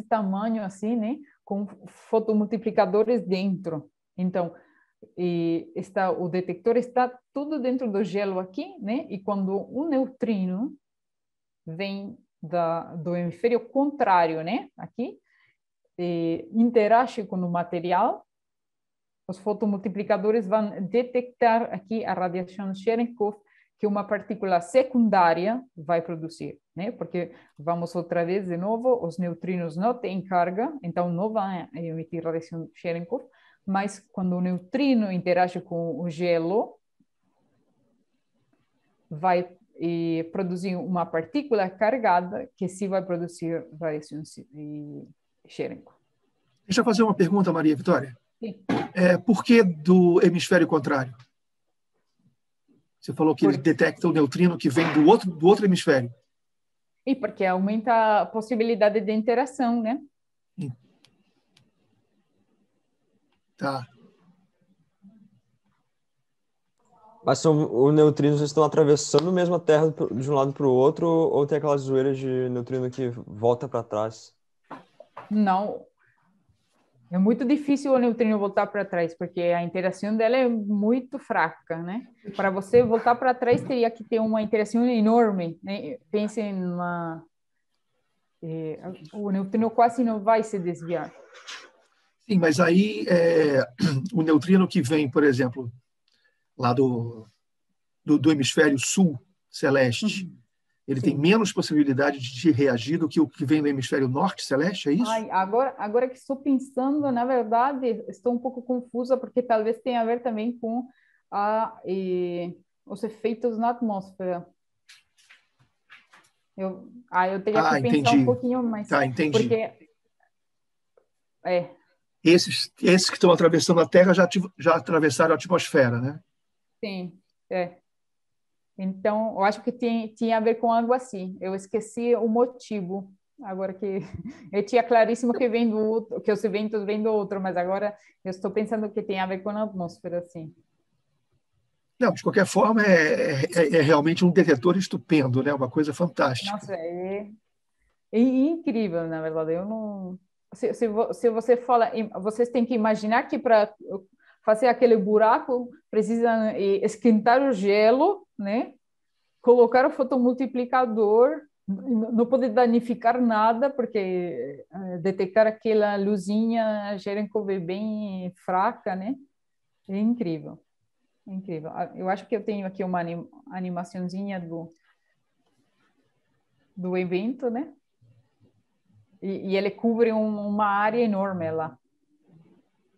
tamanho assim, né, com fotomultiplicadores dentro. Então, o detector está tudo dentro do gelo aqui, né? E quando um neutrino vem do hemisfério contrário, né? Aqui, interage com o material, os fotomultiplicadores vão detectar aqui a radiação Cherenkov que uma partícula secundária vai produzir, né? Porque, vamos outra vez de novo, os neutrinos não têm carga, então não vão emitir radiação Cherenkov, mas quando o neutrino interage com o gelo, vai produzir uma partícula carregada que sim vai produzir radiação Cherenkov. Deixa eu fazer uma pergunta, Maria Vitória. Sim. Por que do hemisfério contrário? Você falou que ele detecta o neutrino que vem do outro hemisfério. E porque aumenta a possibilidade de interação, né? Tá. Mas os neutrinos estão atravessando mesmo a Terra de um lado para o outro, ou tem aquelas zoeiras de neutrino que volta para trás? Não. É muito difícil o neutrino voltar para trás, porque a interação dela é muito fraca, né? Para você voltar para trás, teria que ter uma interação enorme, né? Pense numa... o neutrino quase não vai se desviar. Sim, mas aí o neutrino que vem, por exemplo, lá do hemisfério sul celeste, ele tem menos possibilidade de reagir do que o que vem do hemisfério norte celeste, é isso? Ai, agora que estou pensando, na verdade, estou um pouco confusa, porque talvez tenha a ver também com os efeitos na atmosfera. Eu teria que pensar um pouquinho mais. Tá, entendi. Porque, esses que estão atravessando a Terra já atravessaram a atmosfera, né? Sim, Então, eu acho que tinha a ver com algo assim. Eu esqueci o motivo. Agora que eu tinha claríssimo que que os eventos vêm do outro, mas agora eu estou pensando que tem a ver com a atmosfera, sim. Não, de qualquer forma, é realmente um detetor estupendo, né? Uma coisa fantástica. Nossa, é incrível, na verdade. Eu não... Se você fala... Vocês têm que imaginar que para fazer aquele buraco, precisa esquentar o gelo, né? Colocar o fotomultiplicador, não pode danificar nada, porque detectar aquela luzinha Cherenkov é bem fraca, né? É incrível. É incrível. Eu acho que eu tenho aqui uma animaçãozinha do evento, né? E ele cobre uma área enorme lá.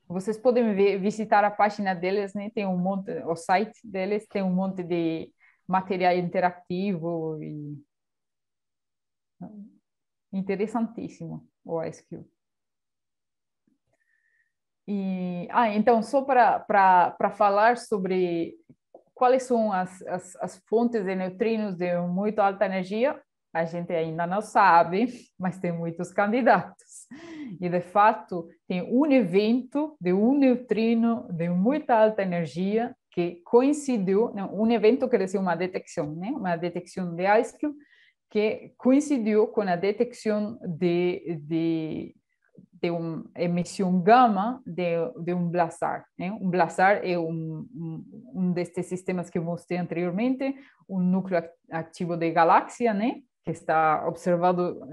Vocês podem visitar a página deles, né? Tem um monte, o site deles tem um monte de material interativo e interessantíssimo o IceCube. Então, só para falar sobre quais são as fontes de neutrinos de muito alta energia, a gente ainda não sabe, mas tem muitos candidatos. E, de fato, tem um evento de um neutrino de muita alta energia que coincidiu, um evento que é uma detecção, né? Uma detecção de IceCube que coincidiu com a detecção de uma emissão gama de um blazar, né? Um blazar é um destes sistemas que eu mostrei anteriormente, um núcleo ativo de galáxia, né? Que está observado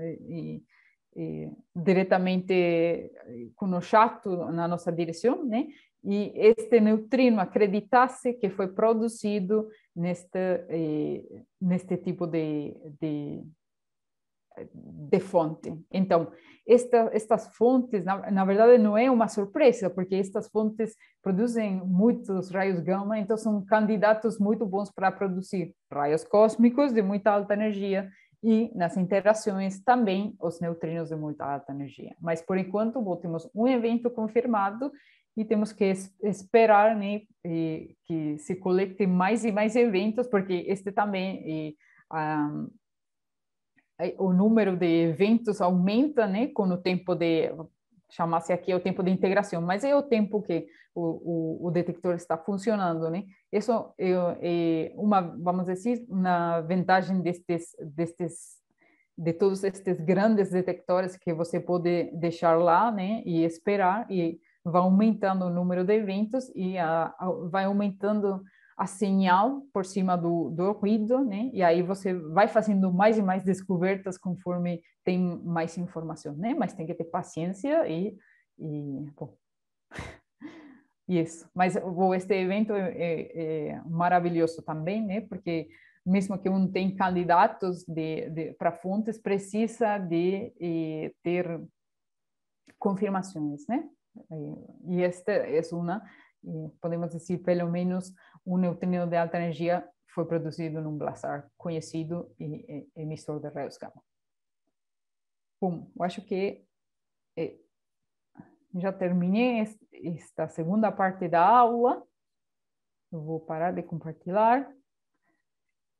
diretamente com o jato na nossa direção, né? E este neutrino acreditasse que foi produzido neste tipo de fonte. Então, estas fontes, na verdade, não é uma surpresa, porque estas fontes produzem muitos raios gama, então são candidatos muito bons para produzir raios cósmicos de muita alta energia e, nas interações, também os neutrinos de muita alta energia. Mas, por enquanto, temos um evento confirmado e temos que esperar, né, que se colete mais e mais eventos, porque este também o número de eventos aumenta, né, com o tempo de, chama-se aqui o tempo de integração, mas é o tempo que o detector está funcionando, né? Isso é uma, vamos dizer, uma vantagem de todos estes grandes detectores que você pode deixar lá, né, e esperar, e vai aumentando o número de eventos e vai aumentando a señal por cima do ruído, né? E aí você vai fazendo mais e mais descobertas conforme tem mais informação, né? Mas tem que ter paciência bom, isso. Mas este evento é maravilhoso também, né? Porque mesmo que um tem candidatos para fontes, precisa de ter confirmações, né? E esta é uma, podemos dizer, pelo menos, um neutrino de alta energia foi produzido num blazar conhecido e emissor de raios gama. Bom, eu acho que já terminei esta segunda parte da aula. Eu vou parar de compartilhar.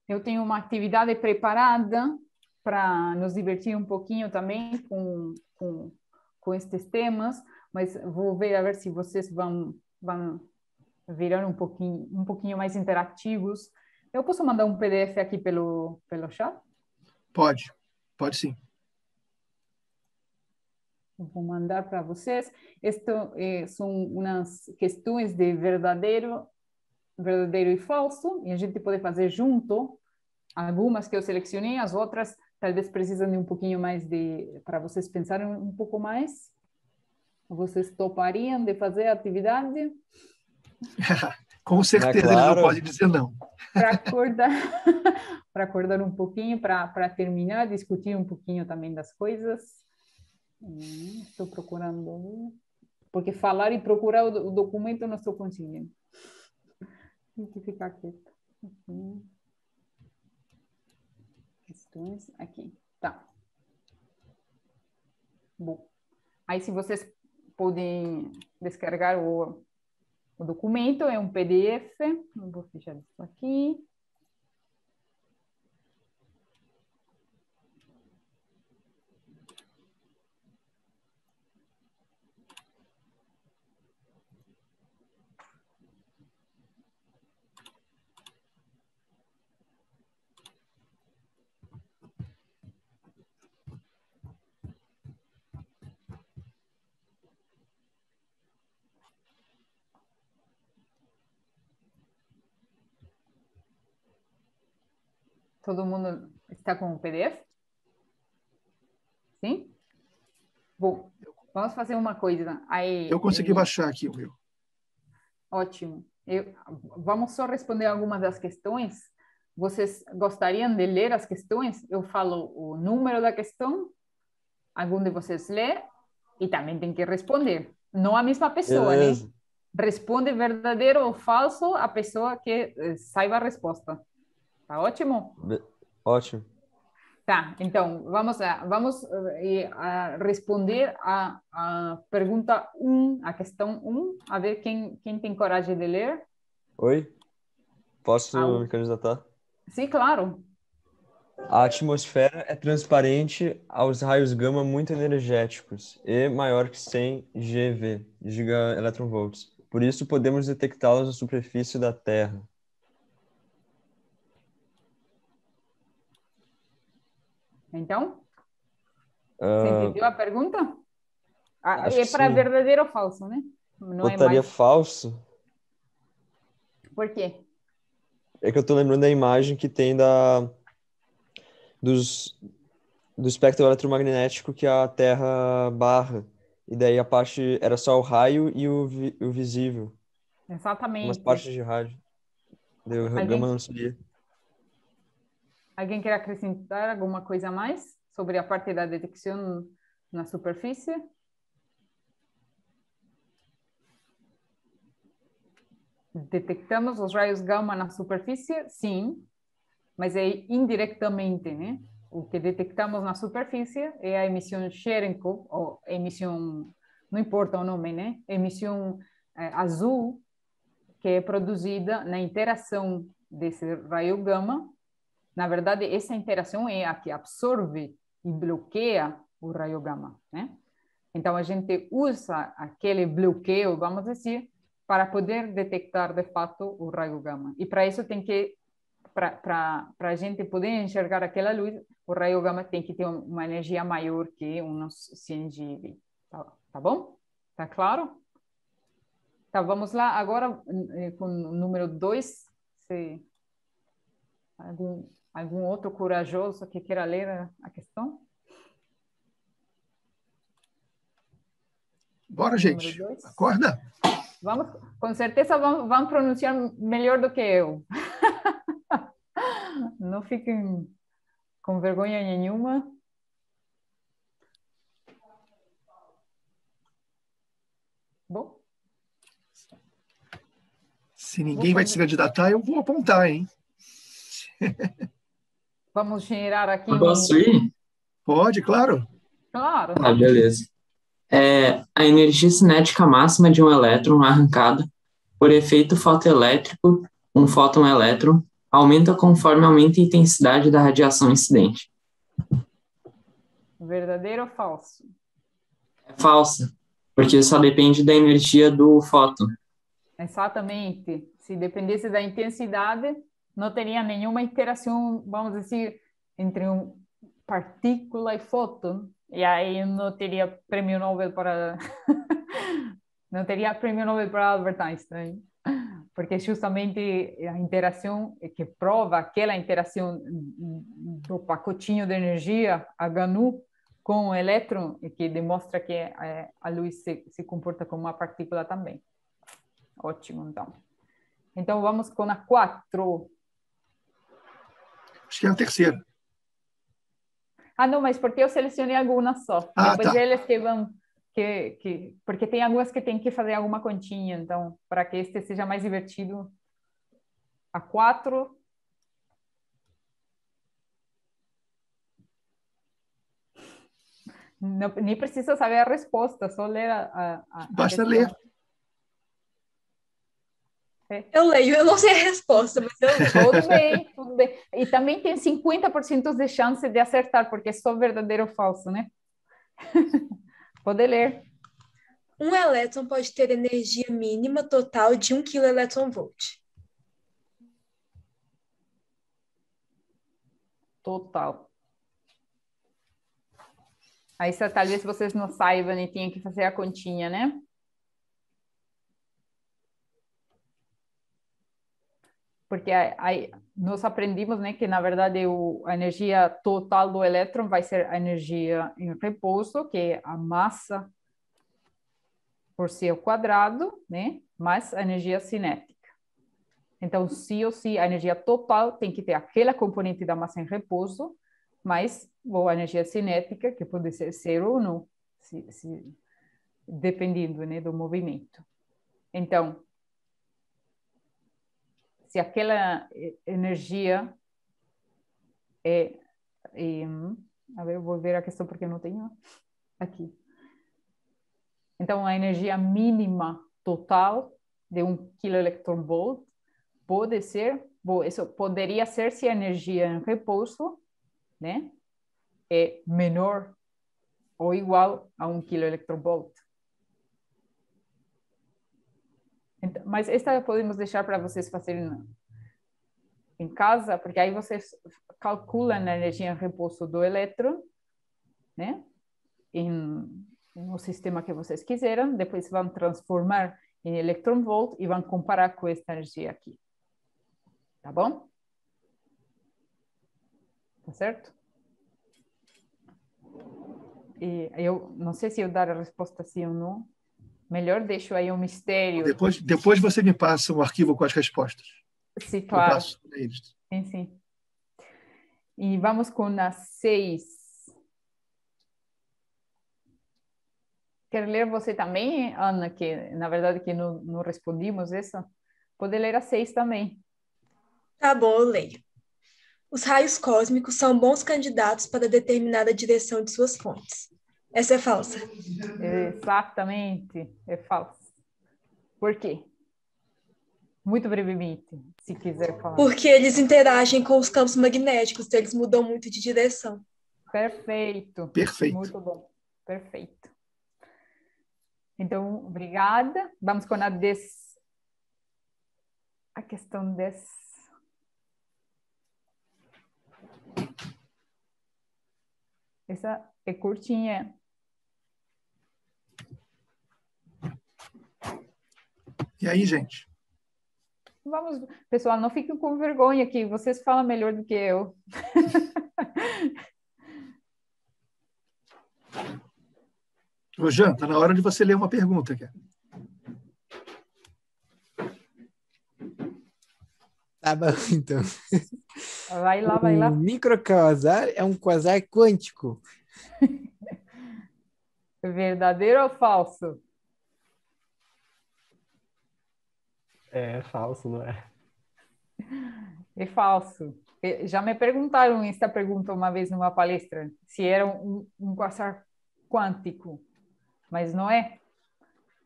Eu tenho uma atividade preparada para nos divertir um pouquinho também com estes temas, mas vou ver a ver se vocês vão virar um pouquinho mais interativos. Eu posso mandar um PDF aqui pelo chat? Pode sim. Eu vou mandar para vocês. Isto são umas questões de verdadeiro e falso, e a gente pode fazer junto. Algumas que eu selecionei, as outras talvez precisam de um pouquinho mais para vocês pensarem um pouco mais. Vocês topariam de fazer a atividade? Com certeza, claro. Ele não pode dizer não. Para acordar um pouquinho, para terminar, discutir um pouquinho também das coisas. Estou procurando, porque falar e procurar o documento não estou conseguindo. Tem que ficar quieto. Questões aqui. Tá. Bom. Aí, se vocês podem descarregar o documento, é um PDF. Eu vou fechar isso aqui. Todo mundo está com o PDF? Sim? Bom, vamos fazer uma coisa. Aí, Eu consegui baixar aqui o meu. Ótimo. Vamos só responder algumas das questões. Vocês gostariam de ler as questões? Eu falo o número da questão, algum de vocês lê e também tem que responder. Não a mesma pessoa, Beleza. né? Responde verdadeiro ou falso a pessoa que saiba a resposta. Tá ótimo? Ótimo. Tá, então, vamos responder a pergunta 1, a questão 1, a ver quem tem coragem de ler. Oi? Posso me candidatar? Sim, claro. A atmosfera é transparente aos raios gama muito energéticos e maior que 100 GeV, gigaelectronvolts. Por isso, podemos detectá-los na superfície da Terra. Então, você entendeu a pergunta? Acho É que para sim. verdadeiro ou falso, né? Não é Botaria mais. falso. Por quê? É que eu tô lembrando da imagem que tem do espectro eletromagnético que a Terra barra. E daí a parte era só o raio e o visível. Umas Exatamente. partes de rádio. Deu gama não seria. Alguém quer acrescentar alguma coisa a mais sobre a parte da detecção na superfície? Detectamos os raios gama na superfície? Sim, mas é indiretamente, né? O que detectamos na superfície é a emissão Cherenkov, ou emissão, não importa o nome, né? Emissão azul, que é produzida na interação desse raio gama na verdade, essa interação é a que absorve e bloqueia o raio gama, né? Então, a gente usa aquele bloqueio, vamos dizer, para poder detectar, de fato, o raio gama. E para isso tem que, para a gente poder enxergar aquela luz, o raio gama tem que ter uma energia maior que uns 100 GeV. Tá bom? Tá claro? Tá, vamos lá agora com o número 2. Se algum outro corajoso que queira ler a questão? Bora, gente. Acorda. Vamos, com certeza vão pronunciar melhor do que eu. Não fiquem com vergonha nenhuma. Bom. Se ninguém vai se candidatar, eu vou apontar, hein? Vamos generar aqui Eu posso ir? Pode, claro. Claro. Ah, beleza. A energia cinética máxima de um elétron arrancado por efeito fotoelétrico, um fóton-elétron, aumenta conforme aumenta a intensidade da radiação incidente. Verdadeiro ou falso? É falsa, porque só depende da energia do fóton. Exatamente. Se dependesse da intensidade, não teria nenhuma interação, vamos dizer, entre partícula e fóton. E aí não teria prêmio Nobel para não teria prêmio Nobel para Albert Einstein, porque justamente a interação que prova aquela interação do pacotinho de energia H-nu com o elétron que demonstra que a luz se comporta como uma partícula também. Ótimo, então. Então vamos com a 4. Acho que é a terceira. Ah, não, mas porque eu selecionei algumas só. Ah, Depois tá. eles que vão... porque tem algumas que tem que fazer alguma continha, então, para que este seja mais divertido. A 4. Não, nem precisa saber a resposta, só ler Basta questão. ler. Eu leio, eu não sei a resposta, mas eu leio. Tudo bem, tudo bem. E também tem 50% de chance de acertar, porque é só verdadeiro ou falso, né? Pode ler. Um elétron pode ter energia mínima total de 1 kV. Total. Aí talvez vocês não saibam e tenham que fazer a continha, né? Porque aí nós aprendimos, né, que na verdade a energia total do elétron vai ser a energia em repouso, que é a massa por C ao quadrado, né, mais a energia cinética. Então, sim ou sim, a energia total tem que ter aquela componente da massa em repouso, mais a energia cinética, que pode ser 0 ou não, dependendo, né, do movimento. Então, se aquela energia a ver, eu vou ver a questão porque eu não tenho aqui. Então, a energia mínima total de 1 kV pode ser, isso poderia ser se a energia em repouso, né, é menor ou igual a 1 kV. Então, mas esta podemos deixar para vocês fazerem em casa, porque aí vocês calculam a energia em repouso do elétron, né, no sistema que vocês quiseram, depois vão transformar em electron-volt e vão comparar com esta energia aqui. Tá bom? Tá certo? E eu não sei se eu dar a resposta sim ou não. Melhor deixo aí um mistério. Depois você me passa um arquivo com as respostas. Sim, claro. Eu passo para eles. Sim, sim. E vamos com a 6. Quer ler você também, Ana, que na verdade que não respondimos essa? Pode ler a 6 também. Tá bom, eu leio. Os raios cósmicos são bons candidatos para determinada direção de suas fontes. Essa é falsa. Exatamente, é falso. Por quê? Muito brevemente. se quiser falar. Porque eles interagem com os campos magnéticos, então eles mudam muito de direção. Perfeito. Perfeito. Muito bom. Perfeito. Então, obrigada. Vamos com a questão 10. Essa é curtinha. E aí, gente? Vamos, pessoal, não fiquem com vergonha que vocês falam melhor do que eu. Ô, Jean, está na hora de você ler uma pergunta aqui. Tá bom, então. Vai lá, vai lá. O microquasar é um quasar quântico. Verdadeiro ou falso? É falso, não é? É falso. Já me perguntaram esta pergunta uma vez numa palestra, se era um quasar quântico, mas não é,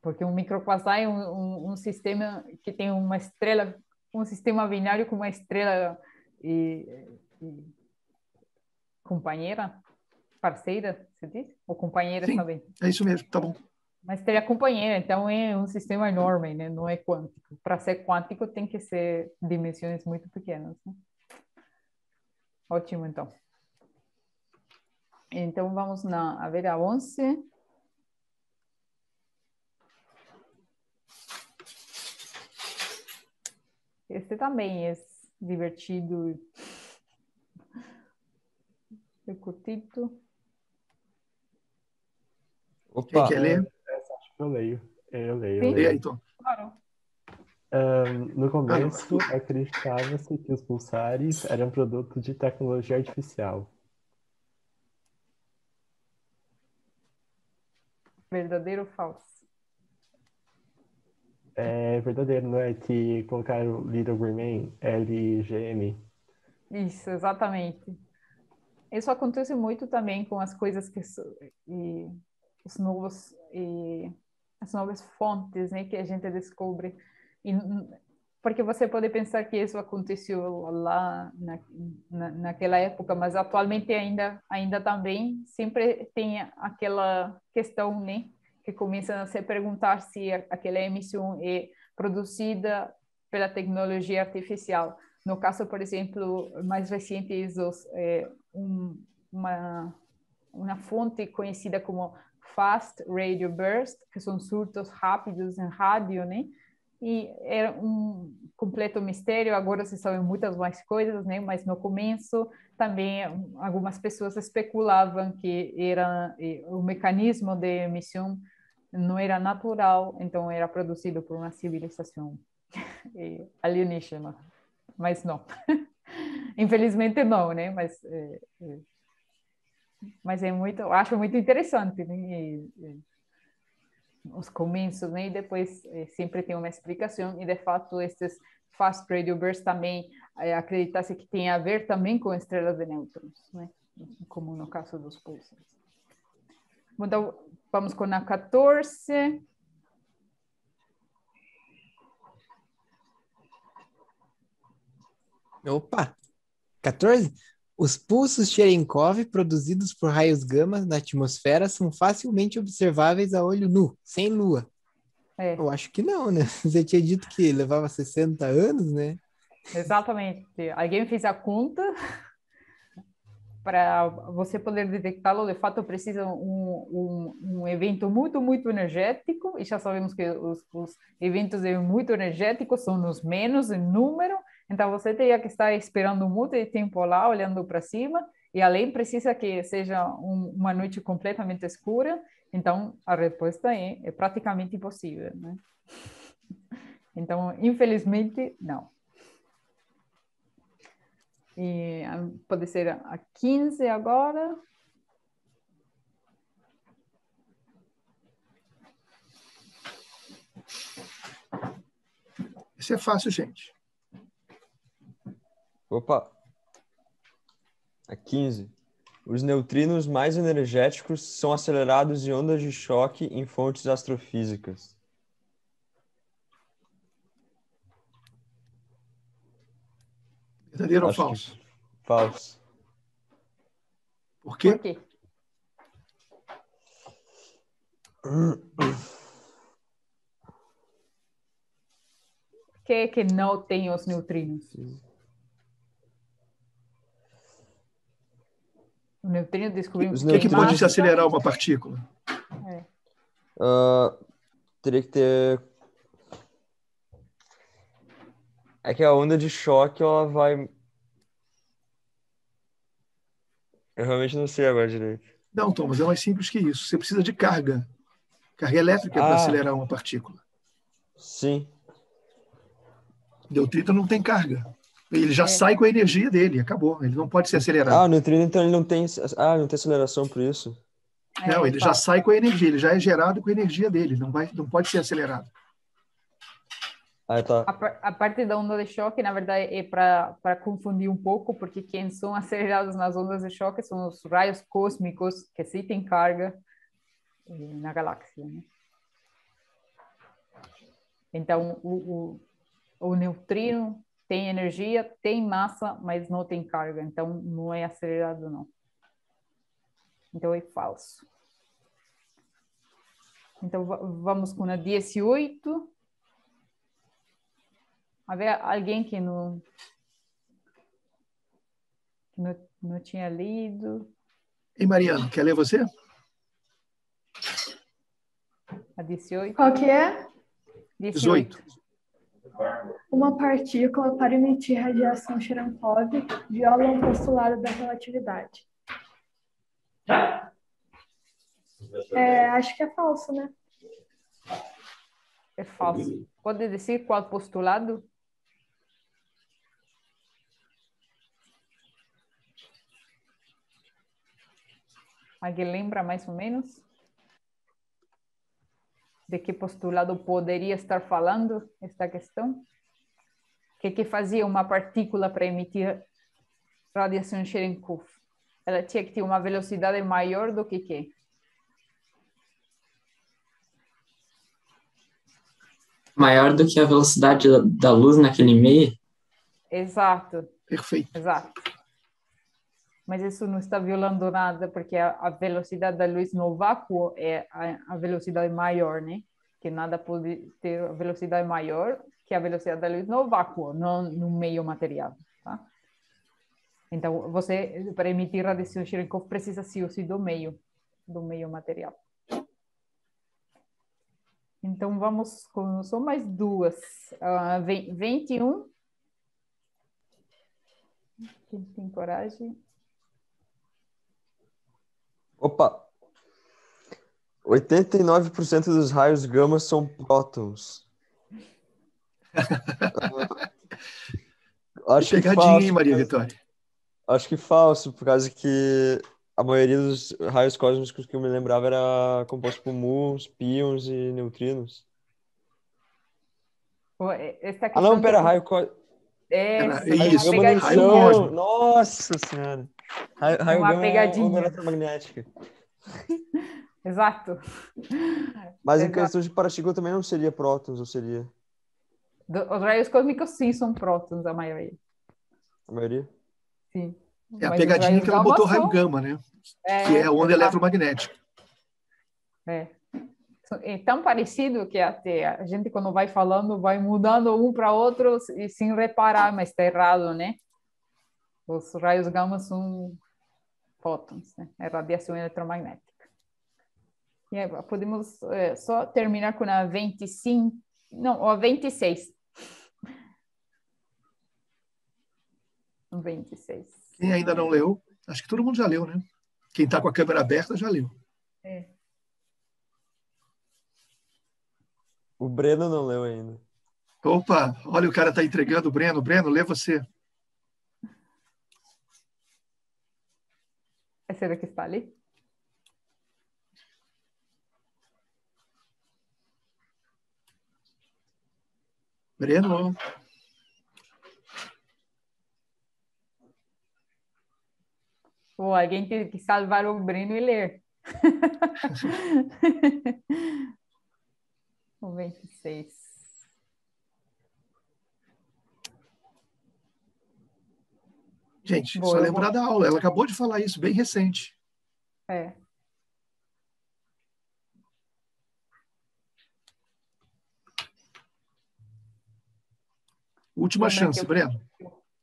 porque um microquasar é um sistema que tem uma estrela, um sistema binário com uma estrela companheira, parceira, você diz? Ou companheira Sim, também? É isso mesmo, tá bom. Uma estrela companheira, então é um sistema enorme, né? Não é quântico. Para ser quântico tem que ser dimensões muito pequenas, né? Ótimo, então. Então vamos a ver a 11. Este também é divertido. É curtito. Quem Opa, quer ler? Essa acho que eu leio. Eu leio. Sim. Lê aí, então. Claro. No começo, acreditava-se que os pulsares eram produto de tecnologia artificial. Verdadeiro ou falso? É verdadeiro, não é? Que colocaram Little Green Man, LGM. Isso, exatamente. Isso acontece muito também com as coisas e os novos as novas fontes, né, que a gente descobre. Porque você pode pensar que isso aconteceu lá naquela época, mas atualmente ainda também sempre tem aquela questão, né, que começa a se perguntar se aquela emissão é produzida pela tecnologia artificial. No caso, por exemplo, mais recente, uma fonte conhecida como Fast Radio Burst, que são surtos rápidos em rádio, né? E era um completo mistério, agora se sabe muitas mais coisas, né? Mas no começo também algumas pessoas especulavam que o mecanismo de emissão não era natural, então era produzido por uma civilização alienígena. Mas não. Infelizmente não, né? Mas eu acho muito interessante, né? Os começos, né? E depois sempre tem uma explicação, e de fato esses fast radio bursts também acredita-se que tem a ver também com estrelas de nêutrons, né? Como no caso dos pulsares. Então, vamos com a 14. Opa! 14. Os pulsos Cherenkov produzidos por raios gama na atmosfera são facilmente observáveis a olho nu, sem lua. Eu acho que não, né? Você tinha dito que levava 60 anos, né? Exatamente. Alguém fez a conta. Para você poder detectá-lo, de fato, precisa um evento muito, muito energético, e já sabemos que os eventos muito energéticos são os menos em número, então você teria que estar esperando muito tempo lá, olhando para cima, e além precisa que seja uma noite completamente escura, então a resposta é praticamente impossível, né? Então, infelizmente, não. E pode ser a 15 agora. Isso é fácil, gente. Opa! A 15. Os neutrinos mais energéticos são acelerados em ondas de choque em fontes astrofísicas. Verdadeiro ou Acho que falso? falso. Por quê? Por quê? Que não tem os neutrinos? O neutrino descobrimos Os O que, que tem que pode neutrinos- massa. desacelerar uma partícula? Teria que ter. É que a onda de choque, ela vai. Eu realmente não sei agora direito. Não, Thomas, é mais simples que isso. Você precisa de carga. Carga elétrica para acelerar uma partícula. Sim. Neutrino não tem carga. Ele já sai com a energia dele, acabou. Ele não pode ser acelerado. O neutrino, então, ele não tem. Não tem aceleração por isso. Não, ele já sai com a energia, ele já é gerado com a energia dele, não pode ser acelerado. Tá. A parte da onda de choque, na verdade, é para confundir um pouco, porque quem são acelerados nas ondas de choque são os raios cósmicos, que sim têm carga na galáxia, né? Então, o neutrino tem energia, tem massa, mas não tem carga, então não é acelerado, não. Então, é falso. Então, vamos com a 18. Havia alguém que não tinha lido. E Mariana, quer ler você? A 18. Qual que é? 18. Uma partícula para emitir radiação Cherenkov viola um postulado da relatividade. Acho que é falso, né? É falso. Pode dizer qual postulado? Alguém lembra mais ou menos? De que postulado poderia estar falando esta questão? O que fazia uma partícula para emitir radiação Cherenkov? Ela tinha que ter uma velocidade maior do que quê? Maior do que a velocidade da luz naquele meio? Exato. Perfeito. Exato. Mas isso não está violando nada, porque a velocidade da luz no vácuo é a velocidade maior, né? Que nada pode ter a velocidade maior que a velocidade da luz no vácuo, não no meio material, tá? Então, você, para emitir radiação Cherenkov, precisa sim ou sim do meio material. Então, vamos com só mais duas. 21. Quem tem coragem? Opa! 89% dos raios gama são prótons. Acho que Pegadinha, falso, hein, Maria Vitória? Acho que falso, por causa que a maioria dos raios cósmicos que eu me lembrava era composto por muons, pions e neutrinos. Essa questão Não, pera, raio cósmico. Isso, gama não raio são. cósmico. Nossa senhora. Raio Uma gama pegadinha. é onda eletromagnética. Exato. Mas em Exato. questão de partícula também não seria prótons, ou seria? Os raios cósmicos, sim, são prótons, a maioria. A maioria? Sim. É a Mas pegadinha os que ela raios botou gama raio são- gama, né? Que é a onda exato. eletromagnética. É tão parecido que até a gente, quando vai falando, vai mudando um para outro e sem reparar, mas está errado, né? Os raios gama são fótons, né? É radiação eletromagnética. E aí, podemos só terminar com a 25, não, a 26. 26. Quem ainda não leu, acho que todo mundo já leu, né? Quem está com a câmera aberta já leu. O Breno não leu ainda. Opa, olha, o cara está entregando o Breno. Breno, lê você. Será que está ali? Breno. Ou alguém tem que salvar o Breno e ler. O 26. Gente, Bom, só lembrar da aula. Ela acabou de falar isso, bem recente. É. Última chance, Breno.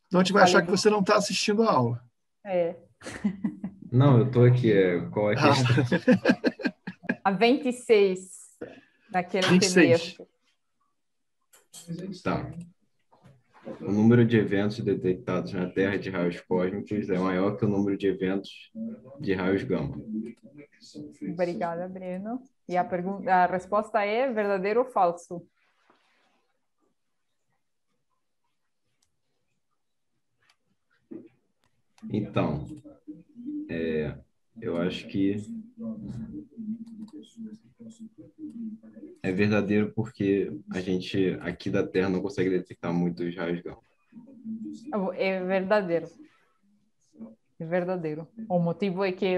Senão a gente vai achar que você não está assistindo a aula. É. Não, eu estou aqui. Qual é a questão? A 26, naquele 26. PDF. Tá. O número de eventos detectados na Terra de raios cósmicos é maior que o número de eventos de raios gama. Obrigada, Breno. E a resposta é verdadeiro ou falso? Então, eu acho que é verdadeiro porque a gente aqui da Terra não consegue detectar muitos raios gama. É verdadeiro. É verdadeiro. O motivo é que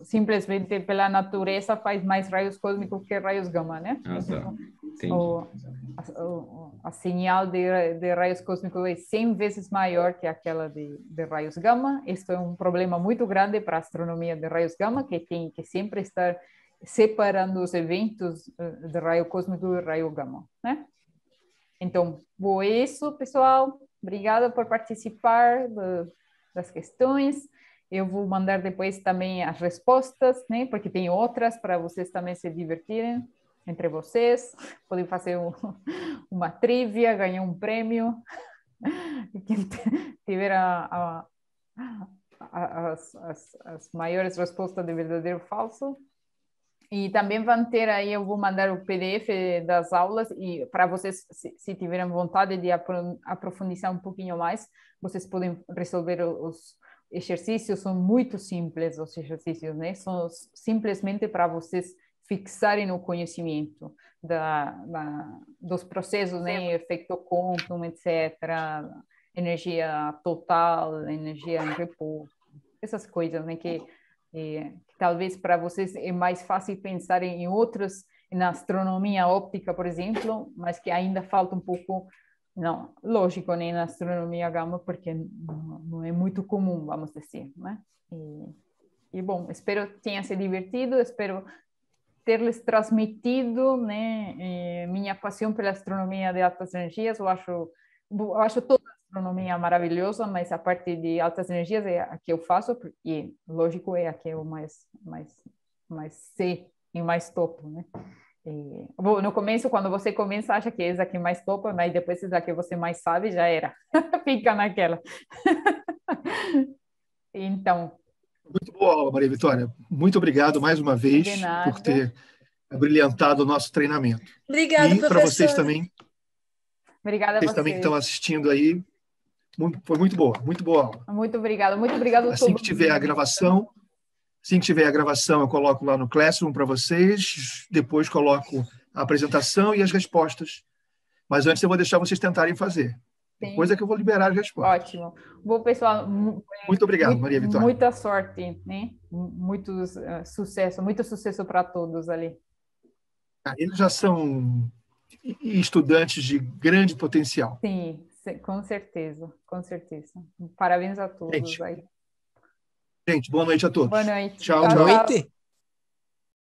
simplesmente pela natureza faz mais raios cósmicos que raios gama, né? Ah, tá. Entendi. A señal de raios cósmicos é 100 vezes maior que aquela de raios gama. Isso é um problema muito grande para a astronomia de raios gama, que tem que sempre estar separando os eventos de raio cósmico e raio gama, né? Então, bom, é isso, pessoal. Obrigada por participar das questões. Eu vou mandar depois também as respostas, né? Porque tem outras para vocês também se divertirem entre vocês. Podem fazer uma trivia, ganhar um prêmio. Quem tiver as maiores respostas de verdadeiro ou falso. E também vão ter aí, eu vou mandar o PDF das aulas, e para vocês, se tiverem vontade de aprofundar um pouquinho mais, vocês podem resolver os exercícios, são muito simples os exercícios, né? São simplesmente para vocês fixarem o conhecimento dos processos, né? Efeito quantum, etc., energia total, energia em repouso, essas coisas, né? Que talvez para vocês é mais fácil pensar em outros, na astronomia óptica, por exemplo, mas que ainda falta um pouco, não, lógico, né, na astronomia gama, porque não é muito comum, vamos dizer, né? E bom, espero que tenha se divertido, espero ter-lhes transmitido, né, minha paixão pela astronomia de altas energias. Eu acho toda a astronomia maravilhosa, mas a parte de altas energias é a que eu faço, e lógico é a que eu mais sei e mais topo, né? Bom, no começo, quando você começa, acha que é essa que mais topa, mas depois essa que você mais sabe, já era. Fica naquela. Então... Muito boa aula, Maria Vitória. Muito obrigado mais uma vez por ter abrilhantado o nosso treinamento. Obrigada, e para vocês também. Obrigada a vocês também que estão assistindo aí. Foi muito boa aula. Muito obrigado a todos. Assim que tiver a gravação, eu coloco lá no Classroom para vocês, depois coloco a apresentação e as respostas. Mas antes eu vou deixar vocês tentarem fazer. Sim. Depois é que eu vou liberar as respostas. Ótimo. Bom, pessoal, muito obrigado, Maria Vitória. Muita sorte, né? Muito sucesso para todos ali. Eles já são estudantes de grande potencial. Sim, com certeza. Parabéns a todos. Gente, boa noite a todos. Boa noite. Tchau. Boa noite.